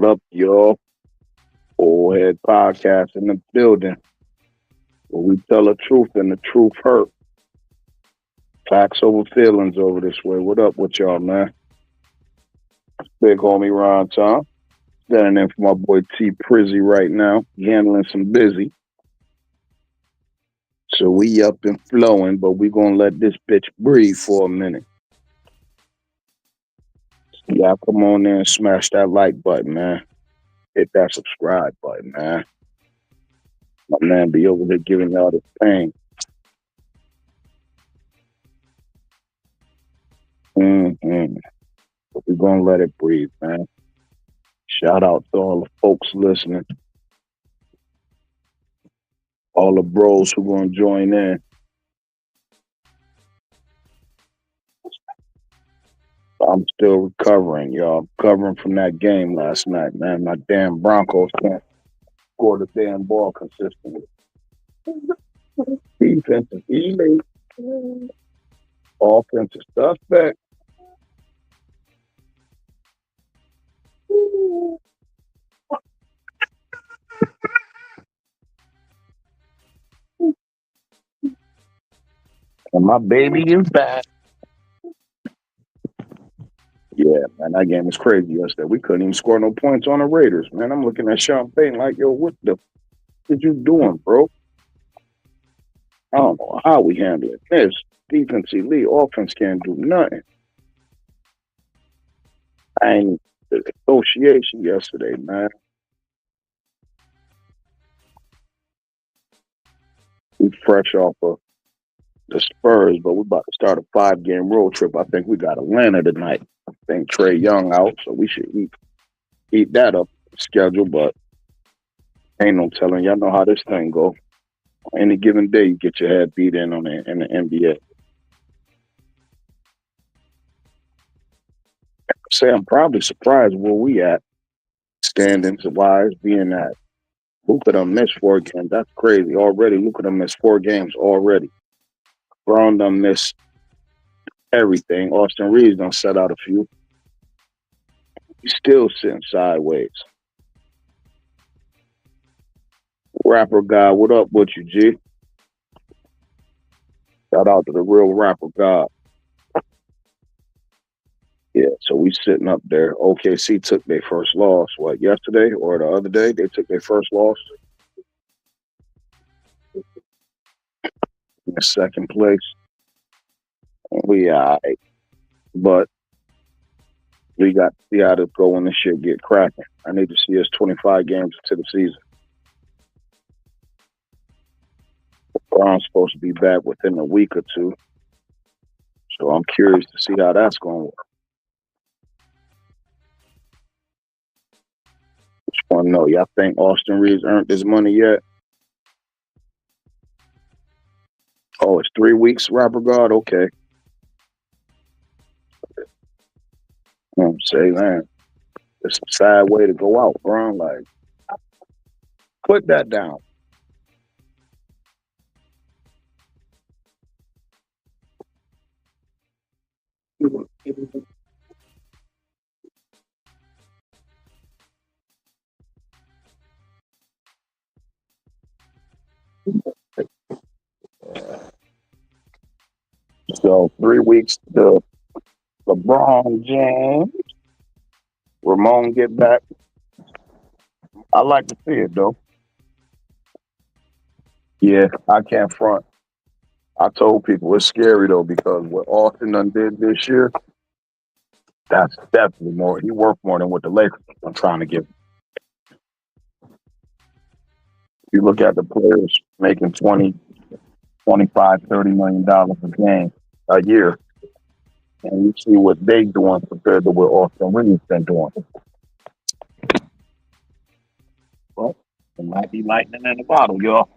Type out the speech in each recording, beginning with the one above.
What up, y'all? Old Head Podcast in the building where we tell the truth and the truth hurt. Facts over feelings over this way. What up with y'all, man? Big homie Ron Tom. Standing in for my boy T Prizzy right now. Handling some busy. So we up and flowing, but we gonna let this bitch breathe for a minute. Y'all come on there and smash that like button, man. Hit that subscribe button, man. My man be over there giving y'all the pain. Mm-hmm. But we gonna let it breathe, man. Shout out to all the folks listening, all the bros who gonna join in. I'm still recovering, y'all. Recovering from that game last night, man. My damn Broncos can't score the damn ball consistently. Defensive elite, offensive suspect. And my baby is back. Yeah, man, that game was crazy yesterday. We couldn't even score no points on the Raiders, man. I'm looking at Sean Payton like, yo, what the did you doing, bro? I don't know how we handle it. This defense elite offense can't do nothing. I ain't the association yesterday, man. We fresh off of the Spurs, but we're about to start a 5-game road trip. I think we got Atlanta tonight. I think Trey Young out, so we should eat that up schedule, but ain't no telling. Y'all know how this thing go. Any given day, you get your head beat in the NBA. Say I'm probably surprised where we at standings wise, being that Luka done missed 4 games. That's crazy already. Luka done missed 4 games already. Brown done missed everything. Austin Reeves done set out a few. He's still sitting sideways. Rapper guy, what up with you, G? Shout out to the real rapper god. Yeah, so we sitting up there. OKC took their first loss, yesterday or the other day? They took their first loss in the second place. We but we got to see how to go when this shit get cracking. I need to see us 25 games into the season. Brown's supposed to be back within a week or two. So I'm curious to see how that's going to work. Just want to know, y'all think Austin Reeves earned his money yet? Oh, it's 3 weeks, rapper god? Okay. Say, man, it's a sad way to go out, bro. Like, put that down. So 3 weeks to LeBron James, Ramon get back. I like to see it though. Yeah, I can't front. I told people it's scary though because what Austin done did this year, that's definitely more. He worked more than what the Lakers are trying to give. You look at the players making 20, 25, $30 million a game a year, and you see what they doing compared to what Austin Reeves been doing. Well, it might be lightning in the bottle, y'all.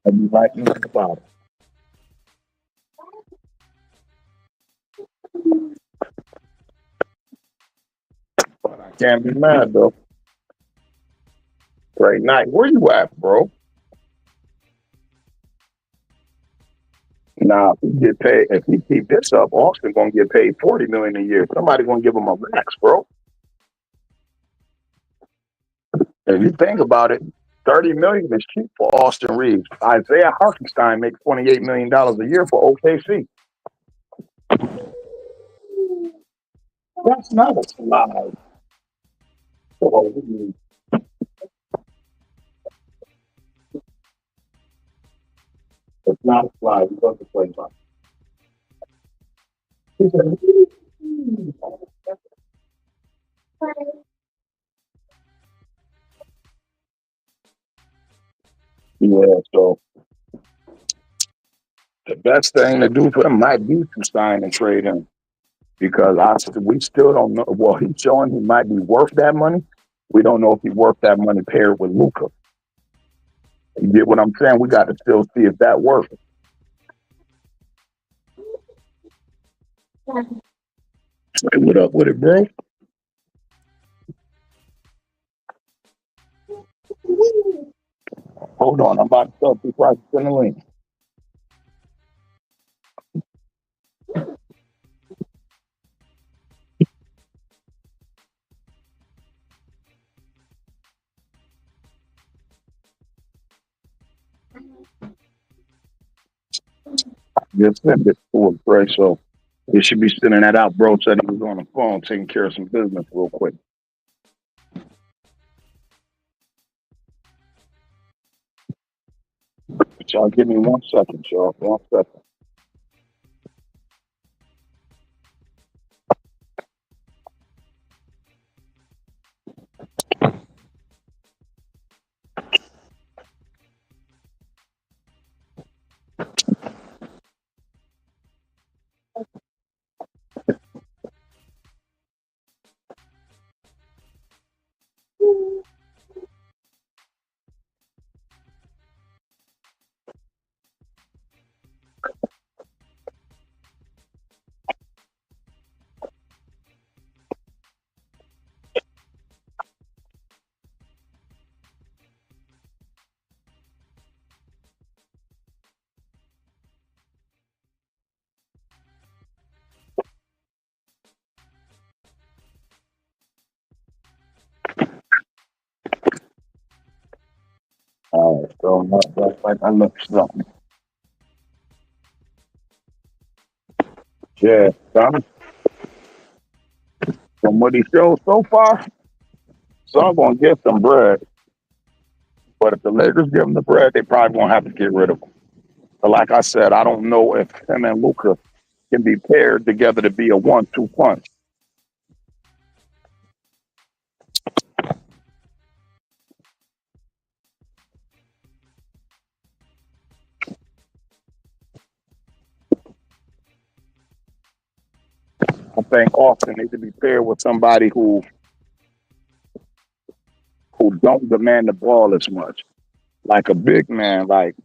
Might be lightning in the bottle. But I can't be mad though. Great night. Where you at, bro? Now, if he get paid, if he keep this up, Austin gonna get paid $40 million a year. Somebody gonna give him a max, bro. If you think about it, $30 million is cheap for Austin Reeves. Isaiah Hartenstein makes $28 million a year for OKC. That's not a slide. It's not a slide. He doesn't play by. He said, yeah, so the best thing to do for him might be to sign and trade him because we still don't know. Well, he's showing he might be worth that money. We don't know if he's worth that money paired with Luca. You get what I'm saying? We got to still see if that works. Hey, what up with it, bro? Hold on, I'm about to tell people I send the link. Just send it to him, Trey. So he should be sending that out. Bro said he was on the phone taking care of some business real quick. Y'all give me 1 second, y'all. 1 second. All right, so that's like I look something. Yeah, son. From what he showed so far, some gonna get some bread. But if the Lakers give him the bread, they probably won't have to get rid of him. But like I said, I don't know if him and Luca can be paired together to be a 1-2 punch. I think Austin needs to be paired with somebody who don't demand the ball as much, like a big man, like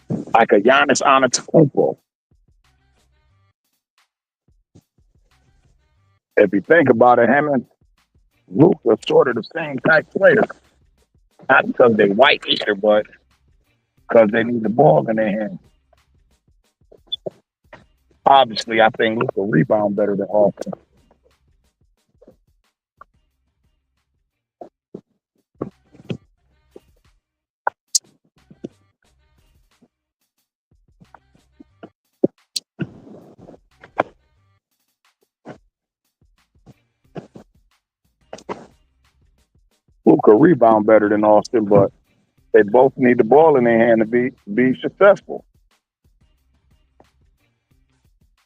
a Giannis Antetokounmpo. If you think about it, him and Luke are sort of the same type player. Not because they white either, but because they need the ball in their hand. Obviously, I think Luke will rebound better than Austin. Luke will rebound better than Austin, but they both need the ball in their hand to be successful.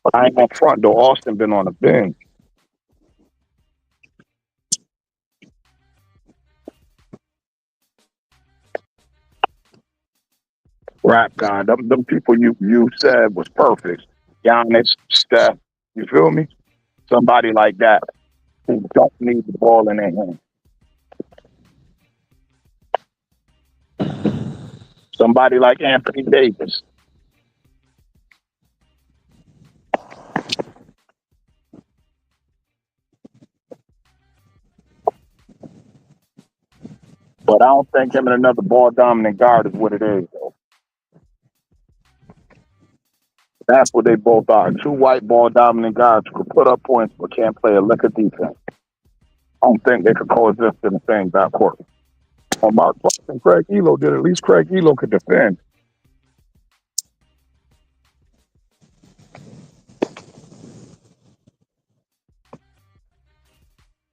But I ain't on front though. Austin been on the bench. Rap God, them people you said was perfect. Giannis, Steph, you feel me? Somebody like that who don't need the ball in their hand. Somebody like Anthony Davis. But I don't think him and another ball dominant guard is what it is, though. That's what they both are. Two white ball dominant guys who can put up points but can't play a lick of defense. I don't think they could coexist in the same backcourt. Well, Mark Fox and Craig Elo did. At least Craig Elo could defend.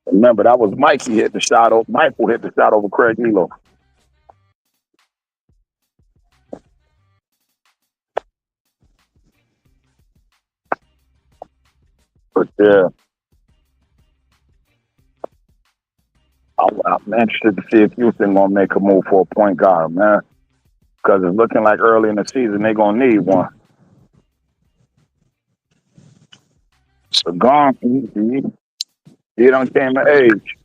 Remember, that was Mikey hit the shot over. Michael hit the shot over Craig Elo. But yeah, I'm interested to see if Houston gonna make a move for a point guard, man. Because it's looking like early in the season they're gonna need one. So gone, he don't came of age.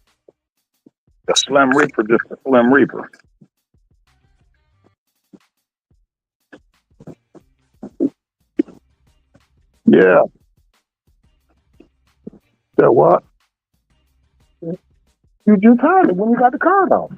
The Slim Reaper, just the Slim Reaper. Yeah. So what? You just heard it when you got the card off.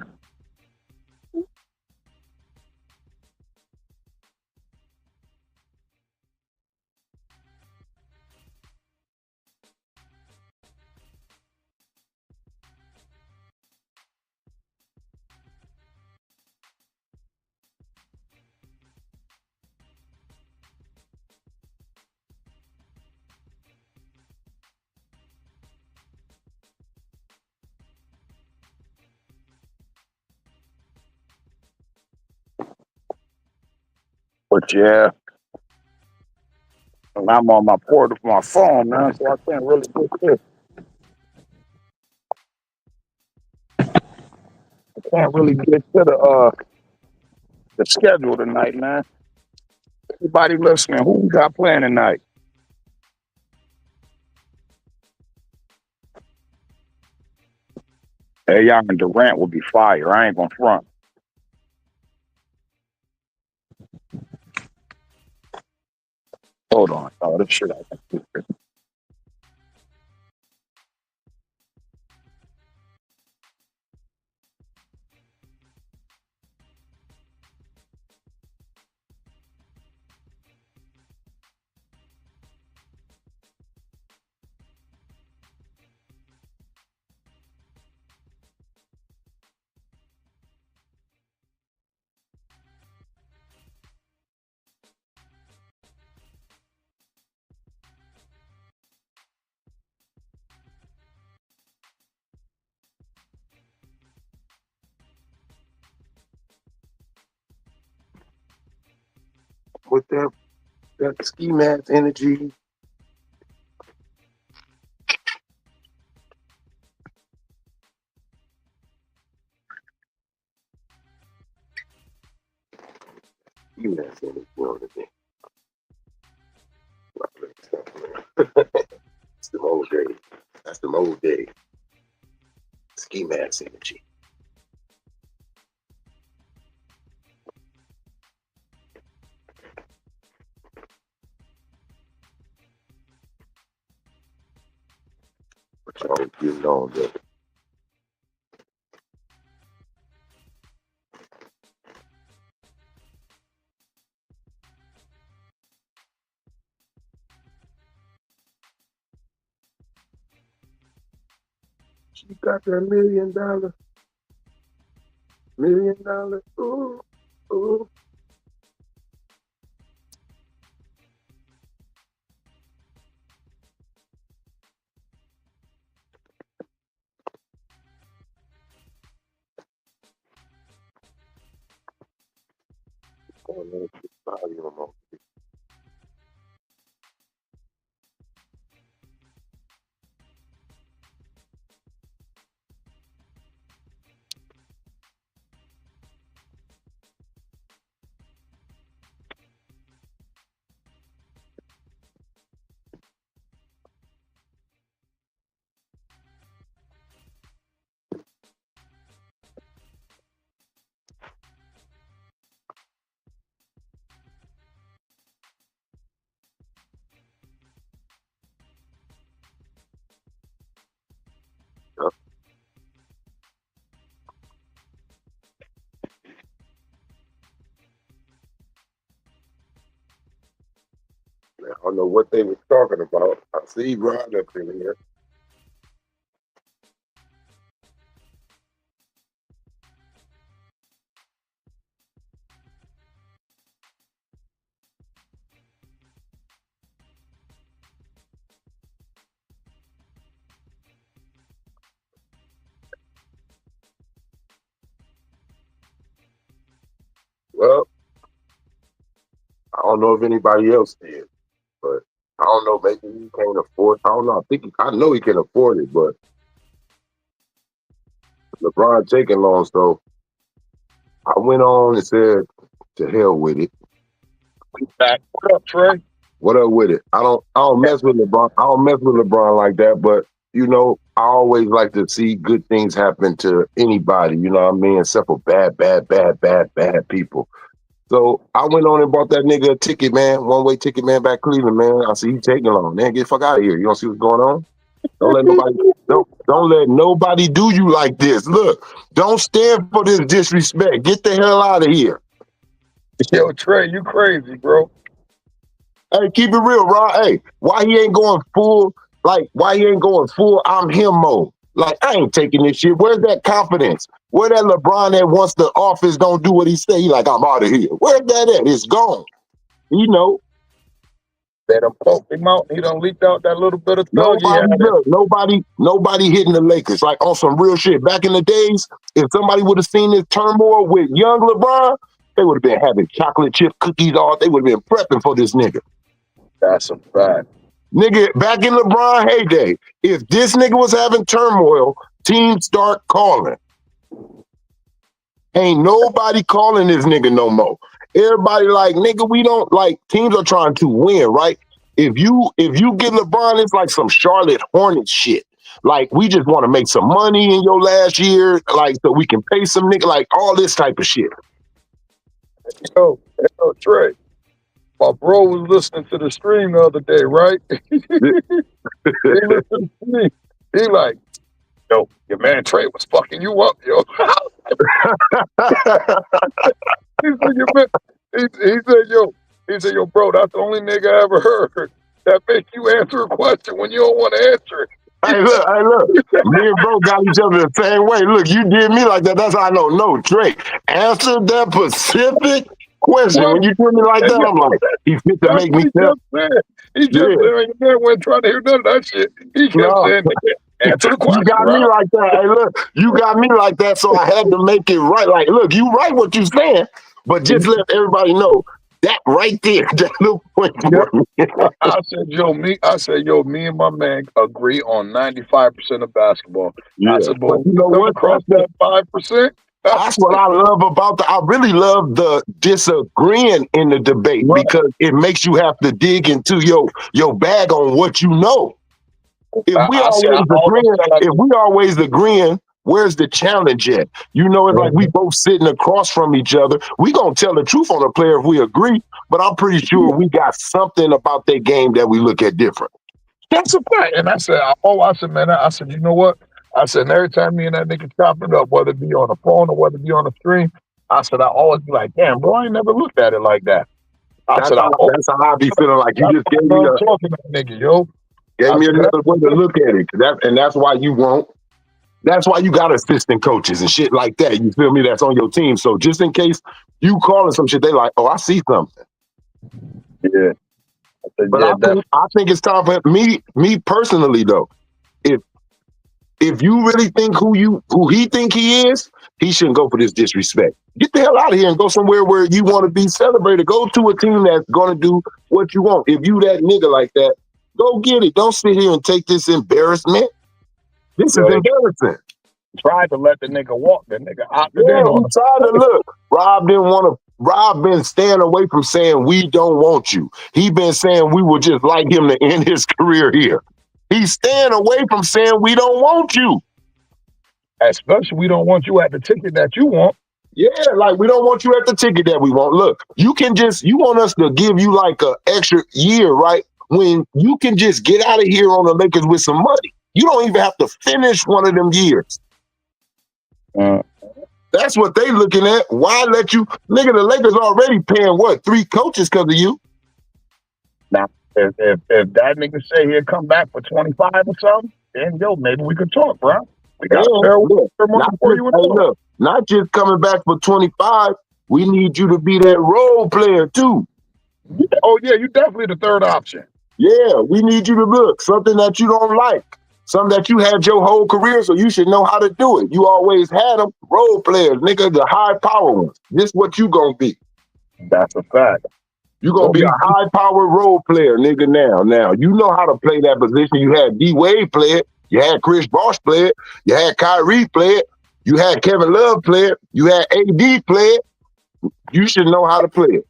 But yeah, and I'm on my port of my phone, man, so I can't really get this. I can't really get to the schedule tonight, man. Everybody listening, who we got playing tonight? Hey, Young and Durant will be fire. I ain't gonna front. Hold on. Oh, this shit I can keep it. With that ski mask energy. Ski mask energy on the thing. It's the old day. That's the old day. Ski mask energy. What y'all getting on there? She got that $1 million. Ooh, ooh. Going on to volume on. man. I don't know what they were talking about. I see Rod up in here. Well, I don't know if anybody else did, but I don't know. Maybe he can't afford. I don't know. I know he can afford it, but LeBron taking loans, so I went on and said, "To hell with it." Back. What up, Trey? What up with it? I don't mess with LeBron. I don't mess with LeBron like that, but you know, I always like to see good things happen to anybody, you know what I mean? Except for bad people. So I went on and bought that nigga a ticket, man, one-way ticket, man, back Cleveland, man. I see he taking long. Man, get the fuck out of here. You don't see what's going on? Don't let nobody do you like this. Look, don't stand for this disrespect. Get the hell out of here. Yo, Trey, you crazy, bro. Hey, keep it real, Rod. Hey, why he ain't going full I'm him mode? Like, I ain't taking this shit. Where's that confidence? Where that LeBron that once the office don't do what he say, he like, I'm out of here. Where's that at? It's gone. You know. They done poked him out. He done leaked out that little bit of thug he had. Nobody hitting the Lakers. Like, on some real shit. Back in the days, if somebody would have seen this turmoil with young LeBron, they would have been having chocolate chip cookies all. They would have been prepping for this nigga. That's a fact. Nigga, back in LeBron heyday, if this nigga was having turmoil, teams start calling. Ain't nobody calling this nigga no more. Everybody like, nigga, we don't like, teams are trying to win, right? If you get LeBron, it's like some Charlotte Hornets shit. Like, we just want to make some money in your last year, like, so we can pay some nigga, like, all this type of shit. Yo, Trey, my bro was listening to the stream the other day, right? He listened to me. He like, yo, your man Trey was fucking you up, yo. He said, yo, bro, that's the only nigga I ever heard that make you answer a question when you don't want to answer it. Hey, look. Me and bro got each other the same way. Look, you did me like that. That's how I know. No, Trey, answer that specific question. When you do me like that, I'm like, he fit to make me tell. He just said, man, wasn't trying to hear none of that shit. He kept saying, answer the question. You got me like that. Hey, look, you got me like that, so I had to make it right. Like, look, you right what you saying, but just let everybody know that right there, that little point. I said, yo, me and my man agree on 95% of basketball. Yeah. I said, but you know what? Across that 5%. That's what I love about I really love the disagreeing in the debate, right? Because it makes you have to dig into your bag on what you know. If we always agreeing, where's the challenge at? You know, it's like we both sitting across from each other. We gonna tell the truth on a player if we agree, but I'm pretty sure we got something about their game that we look at different. That's a fact. And I said, man, you know what? I said, every time me and that nigga chop it up, whether it be on the phone or whether it be on the stream, I said, I always be like, damn, bro, I ain't never looked at it like that. That's how I be feeling. Like, you just gave me talking to that nigga, yo. Gave me another way to look at it. That's why you won't. That's why you got assistant coaches and shit like that. You feel me? That's on your team. So just in case you calling some shit, they like, oh, I see something. Yeah. But I think it's time for me personally though. If you really think who he think he is, he shouldn't go for this disrespect. Get the hell out of here and go somewhere where you want to be celebrated. Go to a team that's going to do what you want. If you that nigga like that, go get it. Don't sit here and take this embarrassment. This is embarrassing. Tried to let the nigga walk. The nigga opted in on him. Tried to look. Rob been staying away from saying we don't want you. He been saying we would just like him to end his career here. He's staying away from saying we don't want you. Especially we don't want you at the ticket that you want. Yeah, like we don't want you at the ticket that we want. Look, you want us to give you like an extra year, right? When you can just get out of here on the Lakers with some money. You don't even have to finish one of them years. That's what they looking at. Why let you, nigga, the Lakers already paying what, 3 coaches because of you? Now, If that nigga say he'll come back for 25 or something, then yo, maybe we could talk, bro. We got a fair look, money for you. look, not just coming back for 25. We need you to be that role player too. Oh yeah, you definitely the third option. Yeah, we need you to look something that you don't like, something that you had your whole career, so you should know how to do it. You always had them role players, nigga, the high power ones. This what you gonna be. That's a fact. You gonna be a high power role player, nigga. Now you know how to play that position. You had D Wade play it. You had Chris Bosh play it. You had Kyrie play it. You had Kevin Love play it. You had AD play it. You should know how to play it.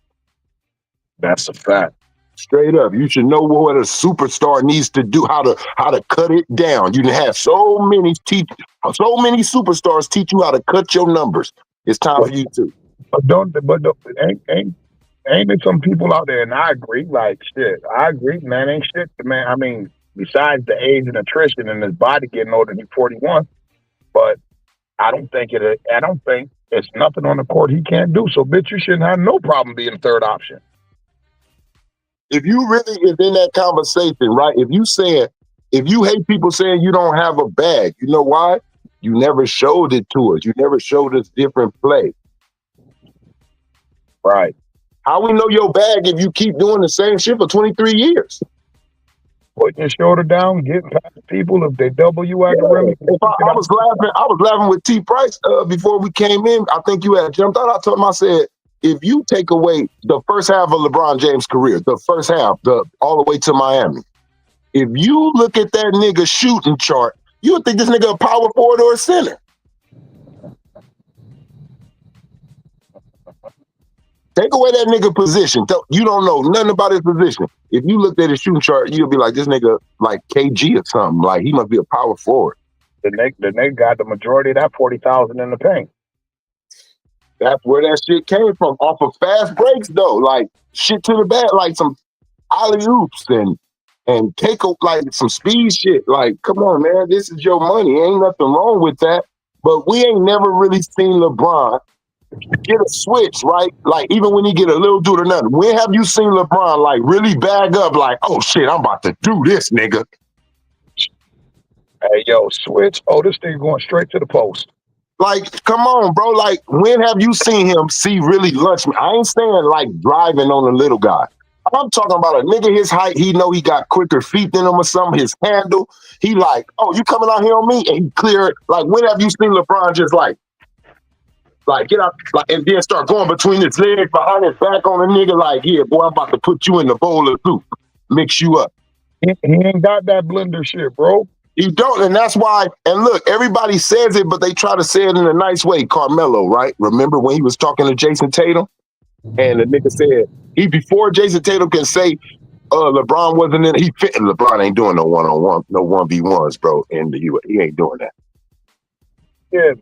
That's a fact. Straight up, you should know what a superstar needs to do, how to cut it down. You have so many superstars teach you how to cut your numbers. It's time for you to. Ain't there some people out there, and I agree, like shit. I agree, man. Ain't shit, man. I mean, besides the age and attrition and his body getting older than 41, but I don't think it's nothing on the court he can't do. So, bitch, you shouldn't have no problem being the third option. If you really is in that conversation, right? If you hate people saying you don't have a bag, you know why? You never showed it to us. You never showed us different play. Right. How we know your bag if you keep doing the same shit for 23 years? Putting your shoulder down, getting past people. If they double you at the rim. I was laughing with T Price before we came in. I think you had jumped out. I told him, I said, if you take away the first half of LeBron James' career, the first half, all the way to Miami, if you look at that nigga shooting chart, you would think this nigga a power forward or a center. Take away that nigga position. You don't know nothing about his position. If you looked at his shooting chart, you'll be like, this nigga like KG or something. Like, he must be a power forward. The nigga got the majority of that 40,000 in the paint. That's where that shit came from. Off of fast breaks, though. Like, shit to the back, like some alley-oops and take like some speed shit. Like, come on, man, this is your money. Ain't nothing wrong with that. But we ain't never really seen LeBron get a switch, right? Like, even when he get a little dude or nothing. When have you seen LeBron, like, really bag up, like, oh, shit, I'm about to do this, nigga? Hey, yo, switch. Oh, this thing going straight to the post. Like, come on, bro. Like, when have you seen him really lunch me? I ain't saying, like, driving on a little guy. I'm talking about a nigga his height. He know he got quicker feet than him or something. His handle. He like, oh, you coming out here on me? And he clear it. Like, when have you seen LeBron just like get up, like, and then start going between his legs, behind his back on a nigga like, yeah, boy, I'm about to put you in the bowl of soup, mix you up. He ain't got that blender shit, bro. He don't, and that's why, and look, everybody says it, but they try to say it in a nice way. Carmelo, right? Remember when he was talking to Jason Tatum? And the nigga said, before Jason Tatum can say LeBron wasn't in, he fit. LeBron ain't doing no one-on-one, no 1v1s, bro, in the U.S. He ain't doing that. Yeah,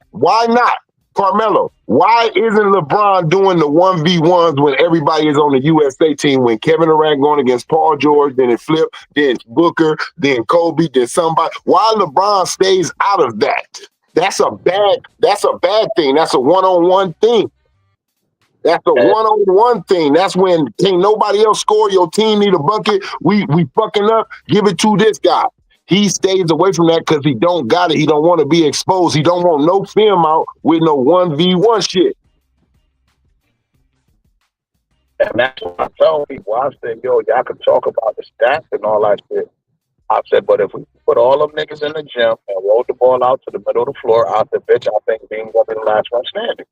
why not? Carmelo, why isn't LeBron doing the 1v1s when everybody is on the USA team, when Kevin Durant going against Paul George, then it flipped, then Booker, then Kobe, then somebody? Why LeBron stays out of that? That's a bad thing. That's a one-on-one thing. That's a one-on-one thing. That's when can't nobody else score. Your team need a bucket. We fucking up. Give it to this guy. He stays away from that because he don't got it. He don't want to be exposed. He don't want no film out with no 1v1 shit. And that's what I tell people. I said, yo, y'all can talk about the stats and all that shit. I said, but if we put all them niggas in the gym and roll the ball out to the middle of the floor, I said, bitch, I think Bean gonna be the last one standing.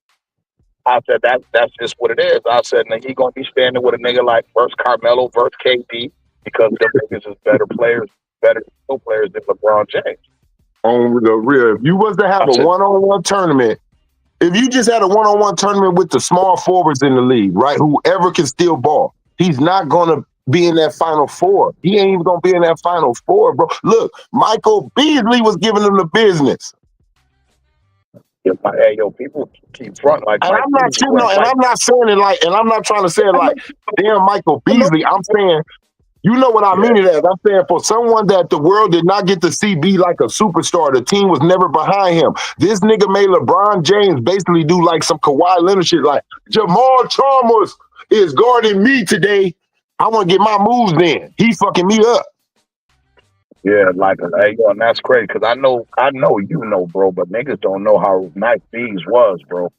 I said, that's just what it is. I said, and he gonna be standing with a nigga like versus Carmelo versus KD because them niggas is better players than LeBron James. On the real, if you was to have a one-on-one tournament, if you just had a one-on-one tournament with the small forwards in the league, right, whoever can steal ball, he's not going to be in that Final Four. He ain't even going to be in that Final Four, bro. Look, Michael Beasley was giving him the business. Hey, yo, people keep front like. And I'm not saying it like, and I'm not trying to say it like, damn, Michael Beasley. I'm saying, you know what I mean it as. I'm saying for someone that the world did not get to see be like a superstar, the team was never behind him. This nigga made LeBron James basically do like some Kawhi Leonard shit, like Jamal Chalmers is guarding me today. I want to get my moves in. He fucking me up. Yeah, like, hey, yo, and that's crazy because I know, you know, bro, but niggas don't know how nice Bees was, bro.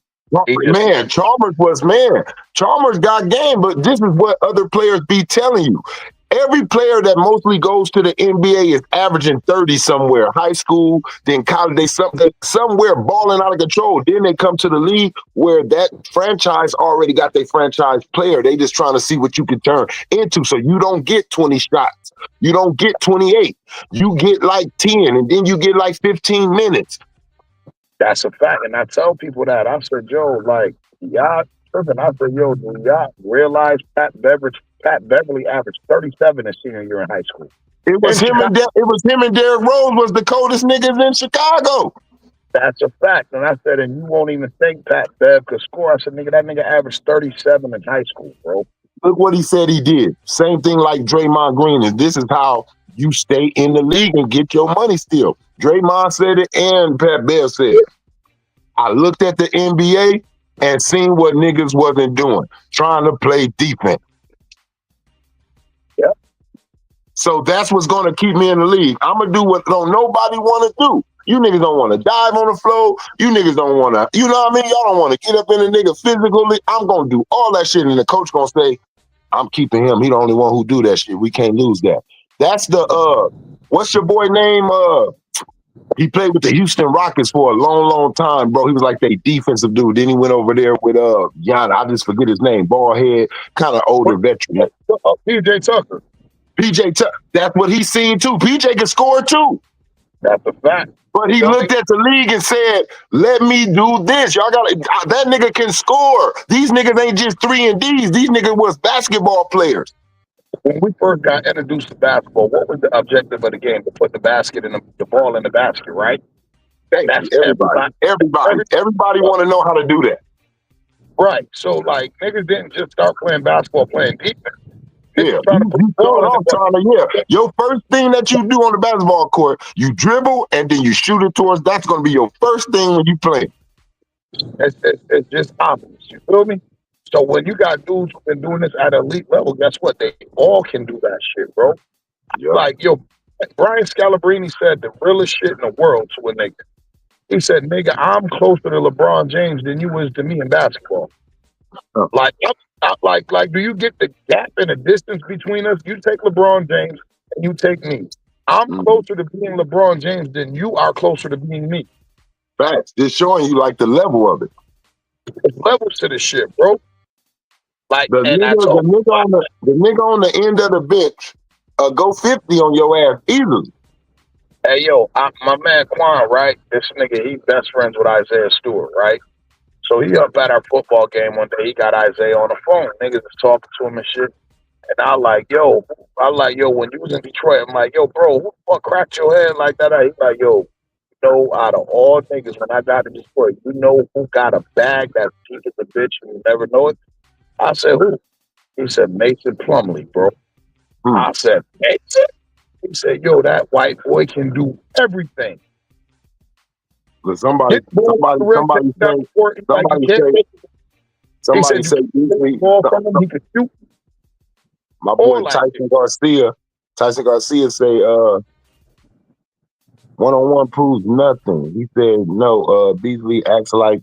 He just, Man, Chalmers got game, but this is what other players be telling you. Every player that mostly goes to the NBA is averaging 30 somewhere, high school, then college, they somewhere balling out of control. Then they come to the league where that franchise already got their franchise player. They just trying to see what you can turn into. So you don't get 20 shots. You don't get 28. You get like 10, and then you get like 15 minutes. that's a fact, and I tell people that. I said, yo, like, y'all tripping. I said, yo, do y'all realize Pat Beverly averaged 37 his senior year in high school? It was him and Derrick Rose was the coldest niggas in Chicago. That's a fact. And I said, and you won't even think Pat Bev could score. I said, nigga, that nigga averaged 37 in high school, bro. Look what he said he did. Same thing like Draymond Green. And this is how you stay in the league and get your money still. Draymond said it and Pat Bev said it. I looked at the NBA and seen what niggas wasn't doing, trying to play defense. Yep. So that's what's going to keep me in the league. I'm going to do what don't nobody want to do. You niggas don't want to dive on the floor. You niggas don't want to, you know what I mean? Y'all don't want to get up in a nigga physically. I'm going to do all that shit. And the coach going to say, I'm keeping him. He the only one who do that shit. We can't lose that. That's the, what's your boy name? He played with the Houston Rockets for a long, long time, bro. He was like their defensive dude. Then he went over there with Yana. I just forget his name. Bald head, kind of older veteran. PJ Tucker. PJ Tucker. That's what he's seen too. PJ can score too. That's a fact. But he looked at the league and said, let me do this. Y'all got that nigga can score. These niggas ain't just 3 and D's. These niggas was basketball players. When we first got introduced to basketball, what was the objective of the game? To put the ball in the basket, right? That's everybody want to know how to do that. Right. So, like, niggas didn't just start playing basketball playing defense. Yeah, your first thing that you do on the basketball court, you dribble and then you shoot it towards. That's going to be your first thing when you play. It's just obvious. You feel me? So when you got dudes who've been doing this at an elite level, guess what? They all can do that shit, bro. Yeah. Like, yo, Brian Scalabrine said the realest shit in the world to a nigga. He said, nigga, I'm closer to LeBron James than you was to me in basketball. Oh. Like, do you get the gap and the distance between us? You take LeBron James and you take me. I'm closer to being LeBron James than you are closer to being me. Facts. Just showing you like the level of it. There's levels to this shit, bro. Like the nigga on the end of the bench go 50 on your ass easily. Hey yo, my man Quan, right? This nigga, he best friends with Isaiah Stewart, right? So he up at our football game one day. He got Isaiah on the phone. Niggas is talking to him and shit. And I like, yo, when you was in Detroit, I'm like, yo, bro, who the fuck cracked your head like that? He's like, yo, out of all niggas, when I got to Detroit, you know who got a bag that's deep as a bitch and you never know it? I said, who? He said, Mason Plumlee, bro. I said, Mason? He said, yo, that white boy can do everything. But somebody say, he could shoot. My boy Tyson Garcia say, one-on-one proves nothing. He said, no, Beasley acts like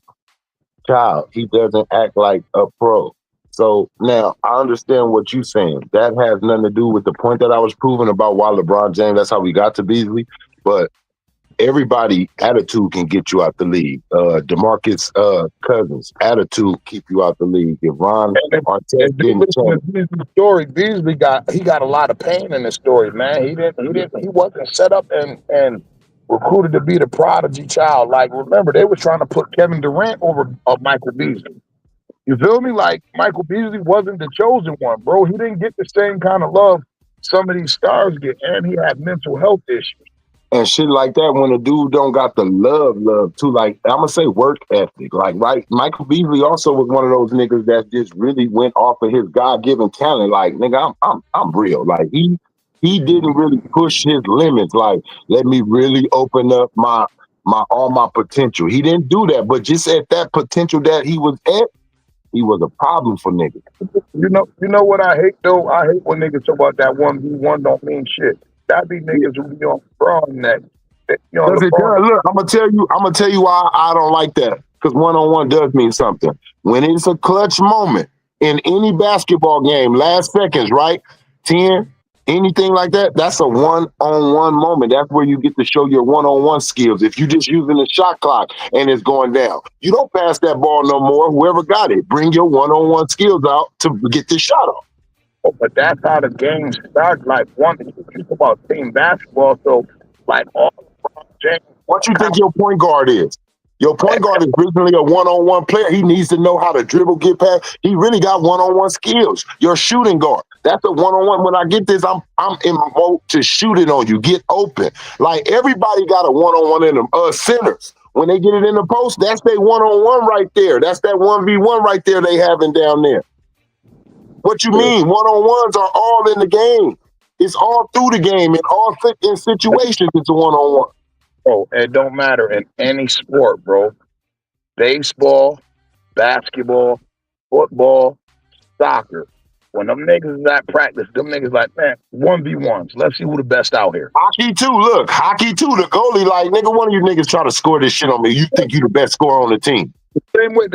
child. He doesn't act like a pro. So now I understand what you're saying. That has nothing to do with the point that I was proving about why LeBron James, that's how we got to Beasley. But everybody attitude can get you out the league. DeMarcus Cousins attitude keep you out the league. If Ron Artest didn't story, Beasley got a lot of pain in the story, man. He wasn't set up and recruited to be the prodigy child. Like, remember, they were trying to put Kevin Durant over Michael Beasley. You feel me? Like, Michael Beasley wasn't the chosen one, bro. He didn't get the same kind of love some of these stars get, and he had mental health issues. And shit like that, when a dude don't got the love too, like, I'm gonna say work ethic. Like, right, Michael Beasley also was one of those niggas that just really went off of his God-given talent. Like, nigga, I'm real. Like, he didn't really push his limits. Like, let me really open up all my potential. He didn't do that, but just at that potential that he was at, He was a problem for niggas. You know what I hate though? I hate when niggas talk about that 1v1 don't mean shit. That be niggas who be on LeBron neck. You know, Because it LeBron. does. Look, I'm gonna tell you why I don't like that. Because 1-on-1 does mean something. When it's a clutch moment in any basketball game, last seconds, right? 10, anything like that, that's a 1-on-1 moment. That's where you get to show your 1-on-1 skills. If you just using the shot clock and it's going down, you don't pass that ball no more. Whoever got it, bring your 1-on-1 skills out to get this shot off. Oh, but that's how the game starts. Like one, you talk about team basketball, so like all LeBron James. What you think your point guard is? Your point guard is originally a 1-on-1 player. He needs to know how to dribble, get past. He really got 1-on-1 skills. Your shooting guard, that's a 1-on-1. When I get this, I'm in mode to shoot it on you, get open. Like everybody got a 1-on-1 in them. Centers, when they get it in the post, that's their 1-on-1 right there. That's that 1v1 right there they having down there. What you mean? 1-on-1s are all in the game. It's all through the game. In all in situations, it's a 1-on-1. Oh, it don't matter in any sport, bro. Baseball, basketball, football, soccer. When them niggas is at practice, them niggas like, man, 1v1s. Let's see who the best out here. Hockey too, look. Hockey too, the goalie like, nigga, one of you niggas try to score this shit on me. You think you the best scorer on the team. The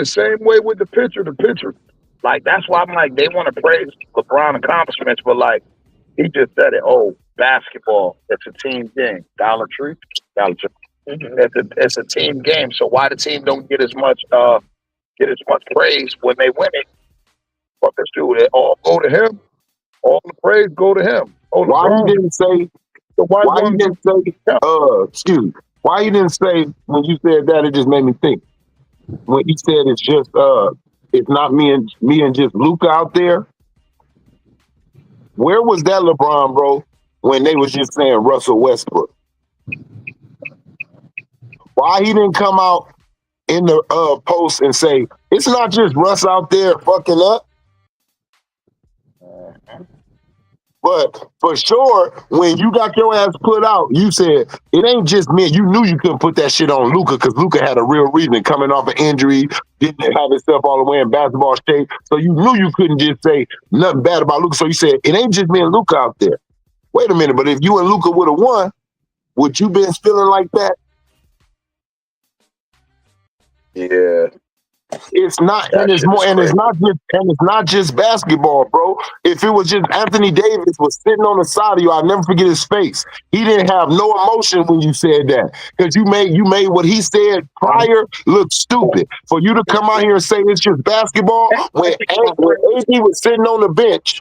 same way with the pitcher. Like, that's why I'm like, they want to praise LeBron accomplishments, but like, he just said it. Oh, basketball, it's a team game. Dollar Tree. It's a team game. So why the team don't get as much praise when they win it? Fuck this dude. They all go to him. All the praise go to him. Oh, why you didn't say? Why you didn't say? Excuse me. Why you didn't say when you said that? It just made me think. When he said it's just it's not me and just Luka out there. Where was that LeBron, bro? When they was just saying Russell Westbrook. Why he didn't come out in the post and say it's not just Russ out there fucking up? But for sure, when you got your ass put out, you said it ain't just me. You knew you couldn't put that shit on Luka because Luka had a real reason coming off an injury, didn't have himself all the way in basketball shape. So you knew you couldn't just say nothing bad about Luka. So you said it ain't just me and Luka out there. Wait a minute, but if you and Luka would have won, would you been feeling like that? Yeah. It's not, and it's more, and it's not just basketball, bro. If it was just Anthony Davis was sitting on the side of you, I'll never forget his face. He didn't have no emotion when you said that because you made what he said prior look stupid. For you to come out here and say it's just basketball when AD was sitting on the bench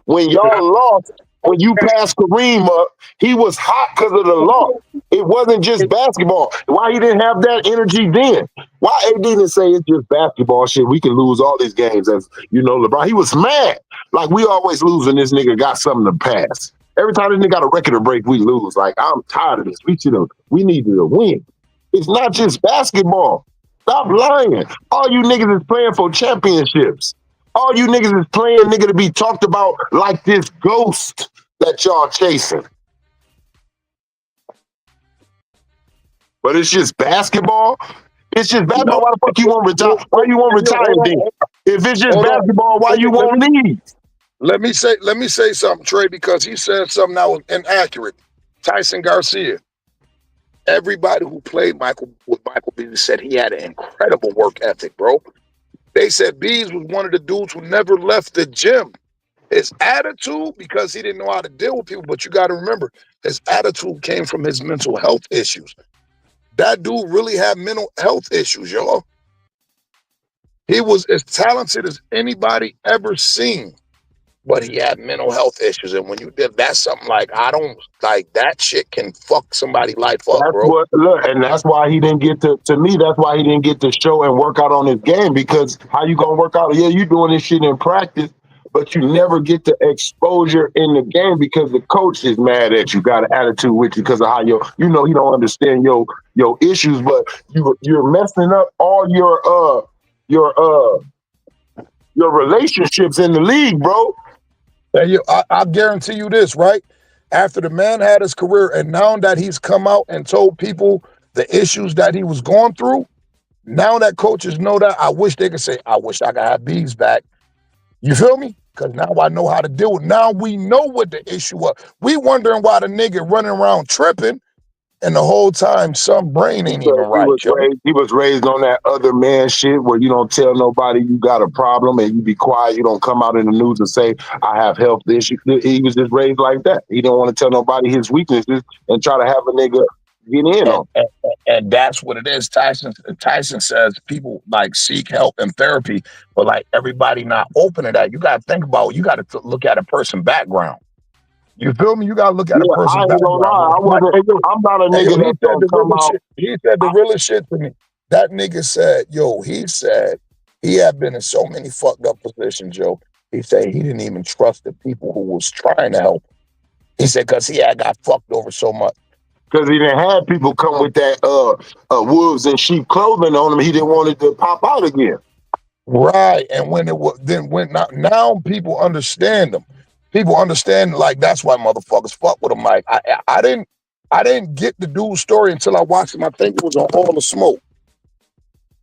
when y'all lost. When you passed Kareem up, he was hot because of the loss. It wasn't just basketball. Why he didn't have that energy then? Why AD didn't say it's just basketball shit? We can lose all these games, as you know, LeBron. He was mad. Like we always lose when this nigga got something to pass. Every time this nigga got a record to break, we lose. Like I'm tired of this. We need to win. It's not just basketball. Stop lying. All you niggas is playing for championships. All you niggas is playing, nigga, to be talked about like this ghost that y'all chasing. But it's just basketball. It's just basketball. Why the fuck you want to retire? Why you want to retire then? If it's just basketball, why you won't leave? Let me say something, Trey, because he said something that was inaccurate. Tyson Garcia. Everybody who played with Michael Beasley said he had an incredible work ethic, bro. They said Bees was one of the dudes who never left the gym. His attitude, because he didn't know how to deal with people, but you got to remember, his attitude came from his mental health issues. That dude really had mental health issues, y'all. He was as talented as anybody ever seen, but he had mental health issues. And when you did, that's something like, I don't, like, that shit can fuck somebody's life up, bro. And that's why he didn't get to me, that's why he didn't get to show and work out on his game, because how you gonna work out? Yeah, you doing this shit in practice, but you never get the exposure in the game because the coach is mad at you, got an attitude with you because of how he don't understand your issues, but you're messing up all your relationships in the league, bro. And I guarantee you this, right? After the man had his career and now that he's come out and told people the issues that he was going through, Now that coaches know that, I wish they could say, I wish I could have Bees back. You feel me? Because now I know how to deal with it. Now we know what the issue was. We wondering why the nigga running around tripping, and the whole time some brain ain't even right, yo. He was raised on that other man shit where you don't tell nobody you got a problem and you be quiet. You don't come out in the news and say, I have health issues. He was just raised like that. He didn't want to tell nobody his weaknesses and try to have a nigga get in on. And that's what it is. Tyson says people like seek help and therapy, but like everybody not open to that. You got to think about, you got to look at a person background. You feel me? You got to look at a person I ain't background. gonna lie. I'm not a nigga that's gonna come out. He said the realest shit to me. That nigga said, he said he had been in so many fucked up positions, yo. He said he didn't even trust the people who was trying to help. He said because he had got fucked over so much. Because he didn't have people come with that wolves and sheep clothing on him. He didn't want it to pop out again. Right. And when it was, then when now people understand them. People understand, like, that's why motherfuckers fuck with him. Like, I didn't get the dude's story until I watched him. I think it was on All the Smoke.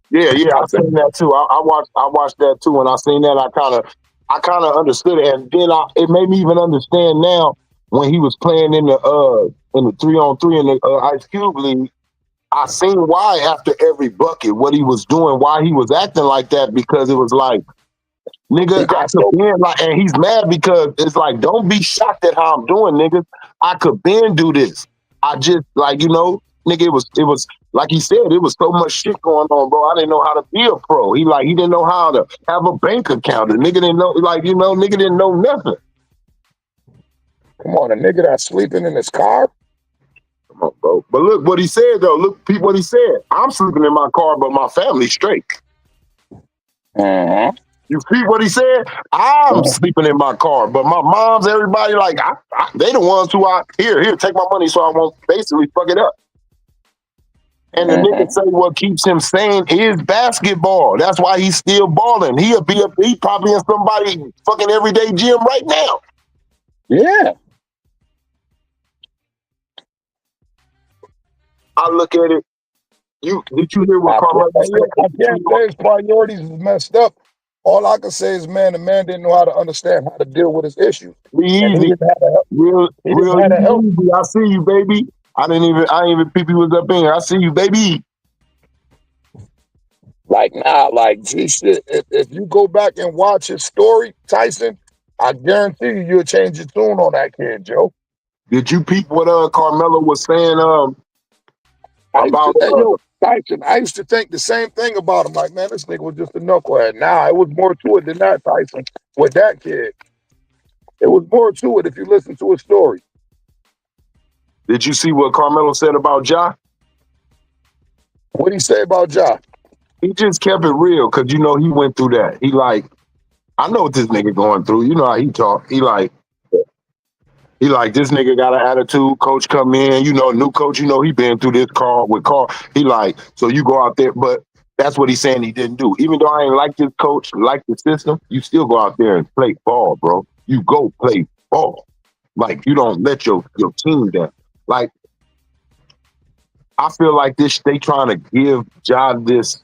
Yeah, I seen that too. I watched that too, and I seen that. I kind of understood it, and then it made me even understand now when he was playing in the 3-on-3 in the Ice Cube League. I seen why after every bucket what he was doing, why he was acting like that, because it was like, nigga, and he's mad because it's like, don't be shocked at how I'm doing, nigga. I could been do this. I just nigga, it was like he said, it was so much shit going on, bro. I didn't know how to be a pro. He didn't know how to have a bank account. The nigga didn't know, nigga didn't know nothing. Come on, a nigga that's sleeping in his car? Come on, bro. But look what he said, though. Look, Pete, what he said. I'm sleeping in my car, but my family's straight. Uh-huh. You see what he said? I'm sleeping in my car, but my mom's, everybody, they the ones who here, take my money so I won't basically fuck it up. And the nigga say what keeps him sane is basketball. That's why he's still balling. He probably in somebody fucking everyday gym right now. Yeah. I look at it. Did you hear what Carmelo said? I can't say his priorities is messed up. All I can say is, the man didn't know how to understand how to deal with his issues. Be easy. Real easy. I see you, baby. I ain't even peep you was up in here. I see you, baby. G shit. If you go back and watch his story, Tyson, I guarantee you'll change your tune on that kid, Joe. Did you peep what Carmelo was saying about Tyson? I used to think the same thing about him. Like, man, this nigga was just a knucklehead. Nah, it was more to it than that, Tyson. With that kid, it was more to it if you listen to his story. Did you see what Carmelo said about Ja? What did he say about Ja? He just kept it real because, he went through that. He I know what this nigga going through. You know how he talk. He this nigga got an attitude. Coach come in, new coach, he been through this with Carl. He so you go out there, but that's what he's saying he didn't do. Even though I ain't like this coach, like the system, you still go out there and play ball, bro. You go play ball. You don't let your team down. I feel like they trying to give Ja this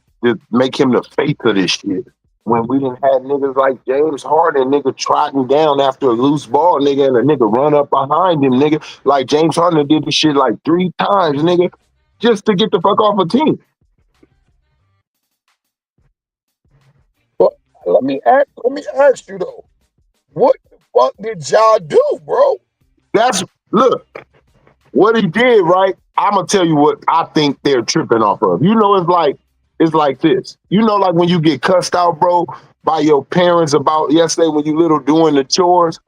make him the face of this shit. When we didn't have niggas like James Harden, nigga trotting down after a loose ball, nigga, and a nigga run up behind him, nigga. Like James Harden did this shit 3 times, nigga, just to get the fuck off a team. But let me ask you though, what the fuck did Ja do, bro? Look, what he did, right? I'm gonna tell you what I think they're tripping off of. It's like this. When you get cussed out, bro, by your parents about yesterday when you little doing the chores,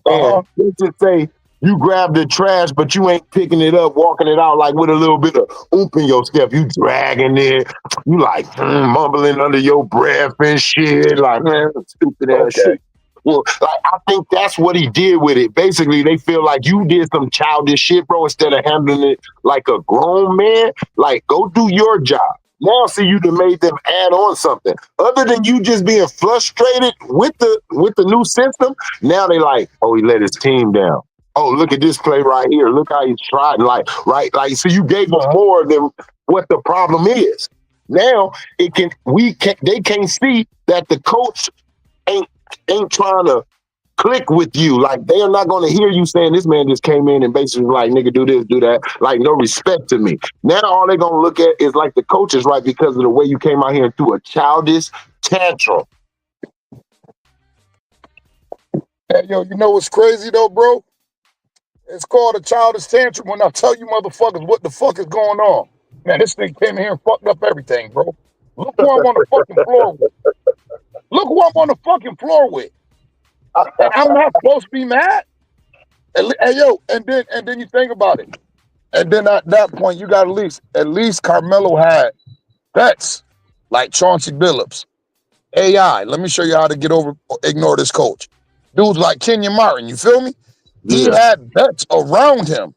and let's just say you grab the trash, but you ain't picking it up, walking it out with a little bit of oomph in your step. You dragging it. You mumbling under your breath and shit. Man, stupid ass shit. Well, I think that's what he did with it. Basically, they feel like you did some childish shit, bro, instead of handling it like a grown man. Go do your job. Now, see, you done made them add on something. Other than you just being frustrated with the new system, now they he let his team down. Oh, look at this play right here. Look how he's trying. So you gave them more than what the problem is. Now they can't see that the coach ain't trying to click with you. Like, they are not going to hear you saying, this man just came in and basically like, nigga, do this, do that. Like, no respect to me. Now all they're going to look at is like the coach is right because of the way you came out here and threw a childish tantrum. Hey, yo, you know what's crazy though, bro? It's called a childish tantrum when I tell you motherfuckers what the fuck is going on. Man, this thing came in here and fucked up everything, bro. Look who I'm on the fucking floor with. Look who I'm on the fucking floor with. And I'm not supposed to be mad. Hey, yo, and then you think about it. And then at that point, you got at least Carmelo had bets like Chauncey Billups, AI. Let me show you how to ignore this coach. Dudes like Kenyon Martin, you feel me? He had bets around him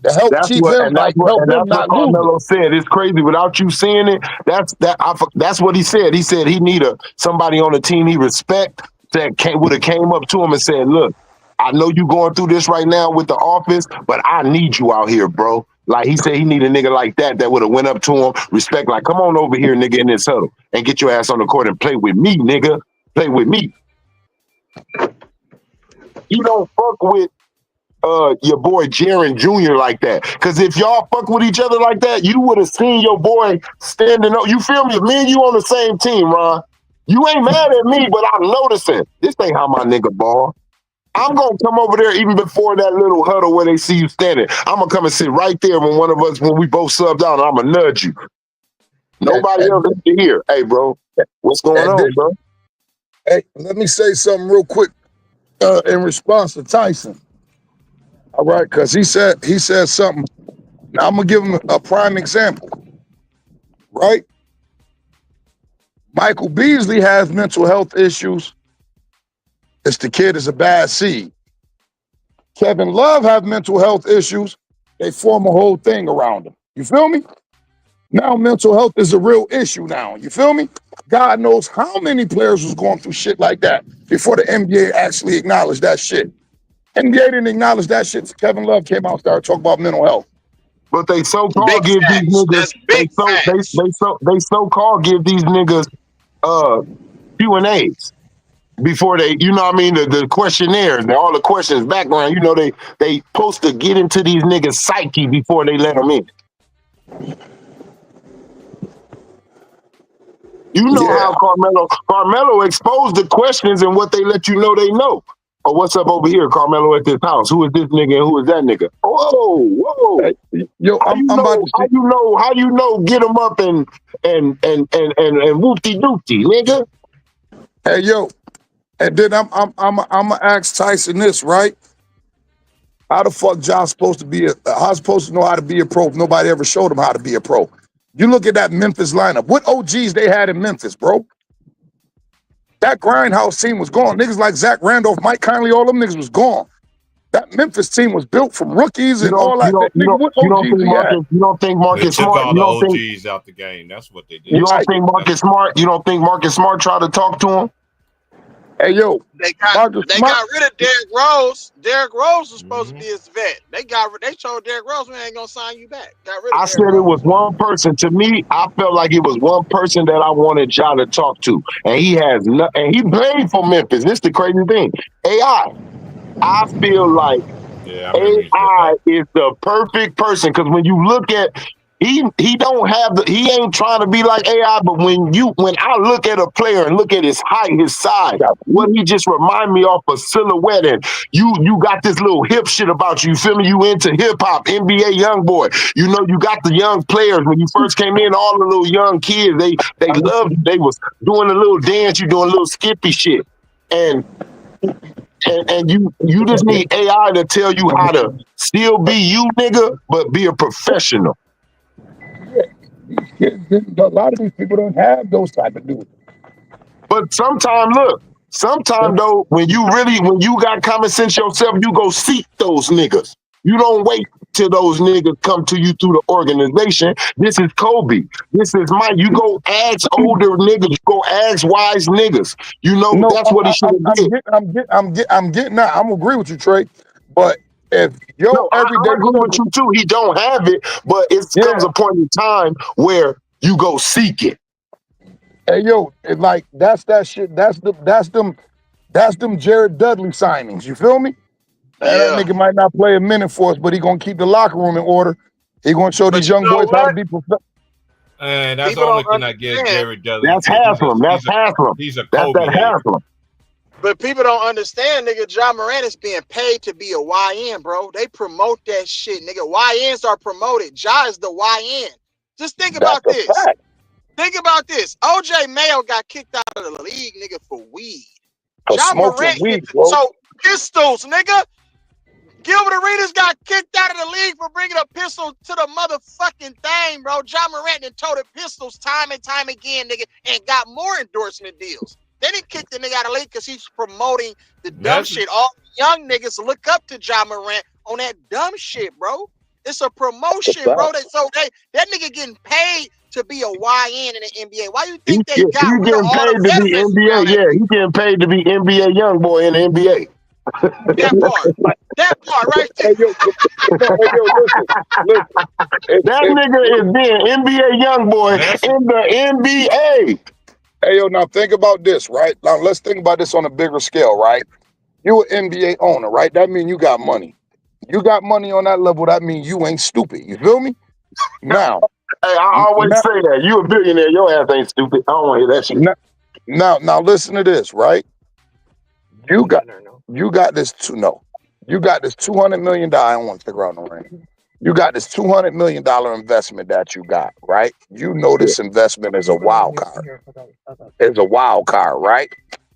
to help That's keep what him, help him not lose. Carmelo said. It's crazy without you seeing it. That's what he said. He said he need somebody on the team he respect that would have came up to him and said, look, I know you going through this right now with the office, but I need you out here, bro. Like, he said he need a nigga like that would have went up to him, respect, like, come on over here, nigga, in this huddle and get your ass on the court and play with me, nigga. Play with me. You don't fuck with your boy Jaren Jr. like that. Because if y'all fuck with each other like that, you would have seen your boy standing up. You feel me? If me and you on the same team, Ron, you ain't mad at me, but I'm noticing this ain't how my nigga ball. I'm going to come over there even before that little huddle where they see you standing. I'm going to come and sit right there when we both subbed out, and I'm going to nudge you. Nobody else can hear. Hey, bro, what's going on, bro? Hey, let me say something real quick in response to Tyson. All right, because he said something. Now I'm gonna give him a prime example. Right? Michael Beasley has mental health issues. The kid is a bad seed. Kevin Love have mental health issues. They form a whole thing around him. You feel me? Now mental health is a real issue now. You feel me? God knows how many players was going through shit like that before the NBA actually acknowledged that shit. NBA didn't acknowledge that shit until Kevin Love came out and started talking about mental health. But they so-called give these niggas they so-called give these niggas Q&As before they, you know what I mean, the questionnaires and all the questions, background, you know, they supposed to get into these niggas' psyche before they let them in. You know how Carmelo exposed the questions and what they let you know they know. Oh, what's up over here, Carmelo, at this house? Who is this nigga and who is that nigga? Whoa. Hey, yo, how you know get them up and whoopty-doopty, nigga? Hey, yo, and then I'm gonna ask Tyson this, right? How the fuck Josh supposed to know how to be a pro if nobody ever showed him how to be a pro? You look at that Memphis lineup. What OGs they had in Memphis, bro? That Grindhouse team was gone. Niggas like Zach Randolph, Mike Conley, all them niggas was gone. That Memphis team was built from rookies and all that. You don't think Marcus Smart? All the OGs out the game. That's what they did. You don't think Marcus Smart? You don't think Marcus Smart tried to talk to him? Hey, yo, they got rid of Derrick Rose. Derrick Rose was supposed to be his vet. They told Derrick Rose, we ain't gonna sign you back. I said it was one person. To me, I felt like it was one person that I wanted y'all to talk to, and he has and he played for Memphis. This is the crazy thing. AI. I feel like AI is the perfect person because when you look at he ain't trying to be like AI, but when I look at a player and look at his height, his size, what he just remind me of a silhouette, and you got this little hip shit about you. You feel me? You into hip hop, NBA young boy. You know, you got the young players when you first came in. All the little young kids, they loved you. They was doing a little dance. You doing a little skippy shit, and you just need AI to tell you how to still be you, nigga, but be a professional. A lot of these people don't have those type of dudes. But sometimes though, when you got common sense yourself, you go seek those niggas. You don't wait till those niggas come to you through the organization. This is Kobe. This is Mike. You go ask older niggas. You go ask wise niggas. You know, that's what he should have did. I'm getting that. I'm agree with you, Trey. But if I agree with you too. He don't have it, but it comes a point in time where you go seek it. Hey yo, like that's that shit. That's them Jared Dudley signings. You feel me? And that Yeah. nigga might not play a minute for us, but he gonna keep the locker room in order. He gonna show these young boys how to be professional. And that's People the only don't thing I give understand. Jared Dudley. That's Haslam. That's Haslam. He's a That's Kobe that hater. Haslam. But people don't understand, nigga. Ja Morant is being paid to be a YN, bro. They promote that shit, nigga. YNs are promoted. Ja is the YN. Just think about That's a this. fact. Think about this. OJ Mayo got kicked out of the league, nigga, for weed. For Ja smoking Morant weed, hit bro. so pistols, nigga. Gilbert Arenas got kicked out of the league for bringing a pistol to the motherfucking thing, bro. Ja Morant and toted pistols time and time again, nigga, and got more endorsement deals. Then he kicked the nigga out of the league because he's promoting the dumb shit. All young niggas look up to Ja Morant on that dumb shit, bro. It's a promotion, bro. That nigga getting paid to be a YN in the NBA. Why you think they got He rid of getting all paid the to be veterans NBA. around that? Yeah, he getting paid to be NBA young boy in the NBA. That part right there. Hey yo, listen. That nigga is being NBA young boy in the NBA. Hey yo, now think about this, right? Now let's think about this on a bigger scale, right? You an NBA owner, right? That means you got money. You got money on that level. That means you ain't stupid. You feel me? Now, Hey, I always say that. You a billionaire, your ass ain't stupid. I don't want to hear that shit. now listen to this, right? You got this You got this $200 million. I don't want to take around no ring. You got this $200 million investment that you got, right? You know this investment is a wild card. It's a wild card, right?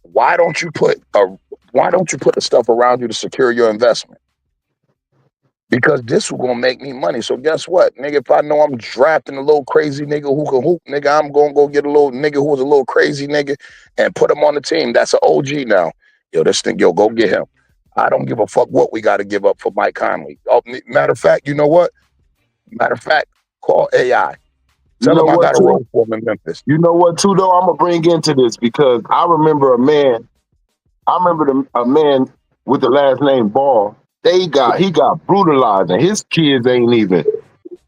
Why don't you put the stuff around you to secure your investment? Because this is gonna make me money. So guess what, nigga? If I know I'm drafting a little crazy nigga who can hoop, nigga, I'm gonna go get a little nigga who was a little crazy nigga and put him on the team. That's an OG now. Yo, this thing, go get him. I don't give a fuck what we got to give up for Mike Conley. Oh, matter of fact, you know what? Call AI. Tell him I got a role for him in Memphis. You know what, too, though? I'm going to bring into this because I remember a man with the last name Ball. He got brutalized, and his kids ain't even.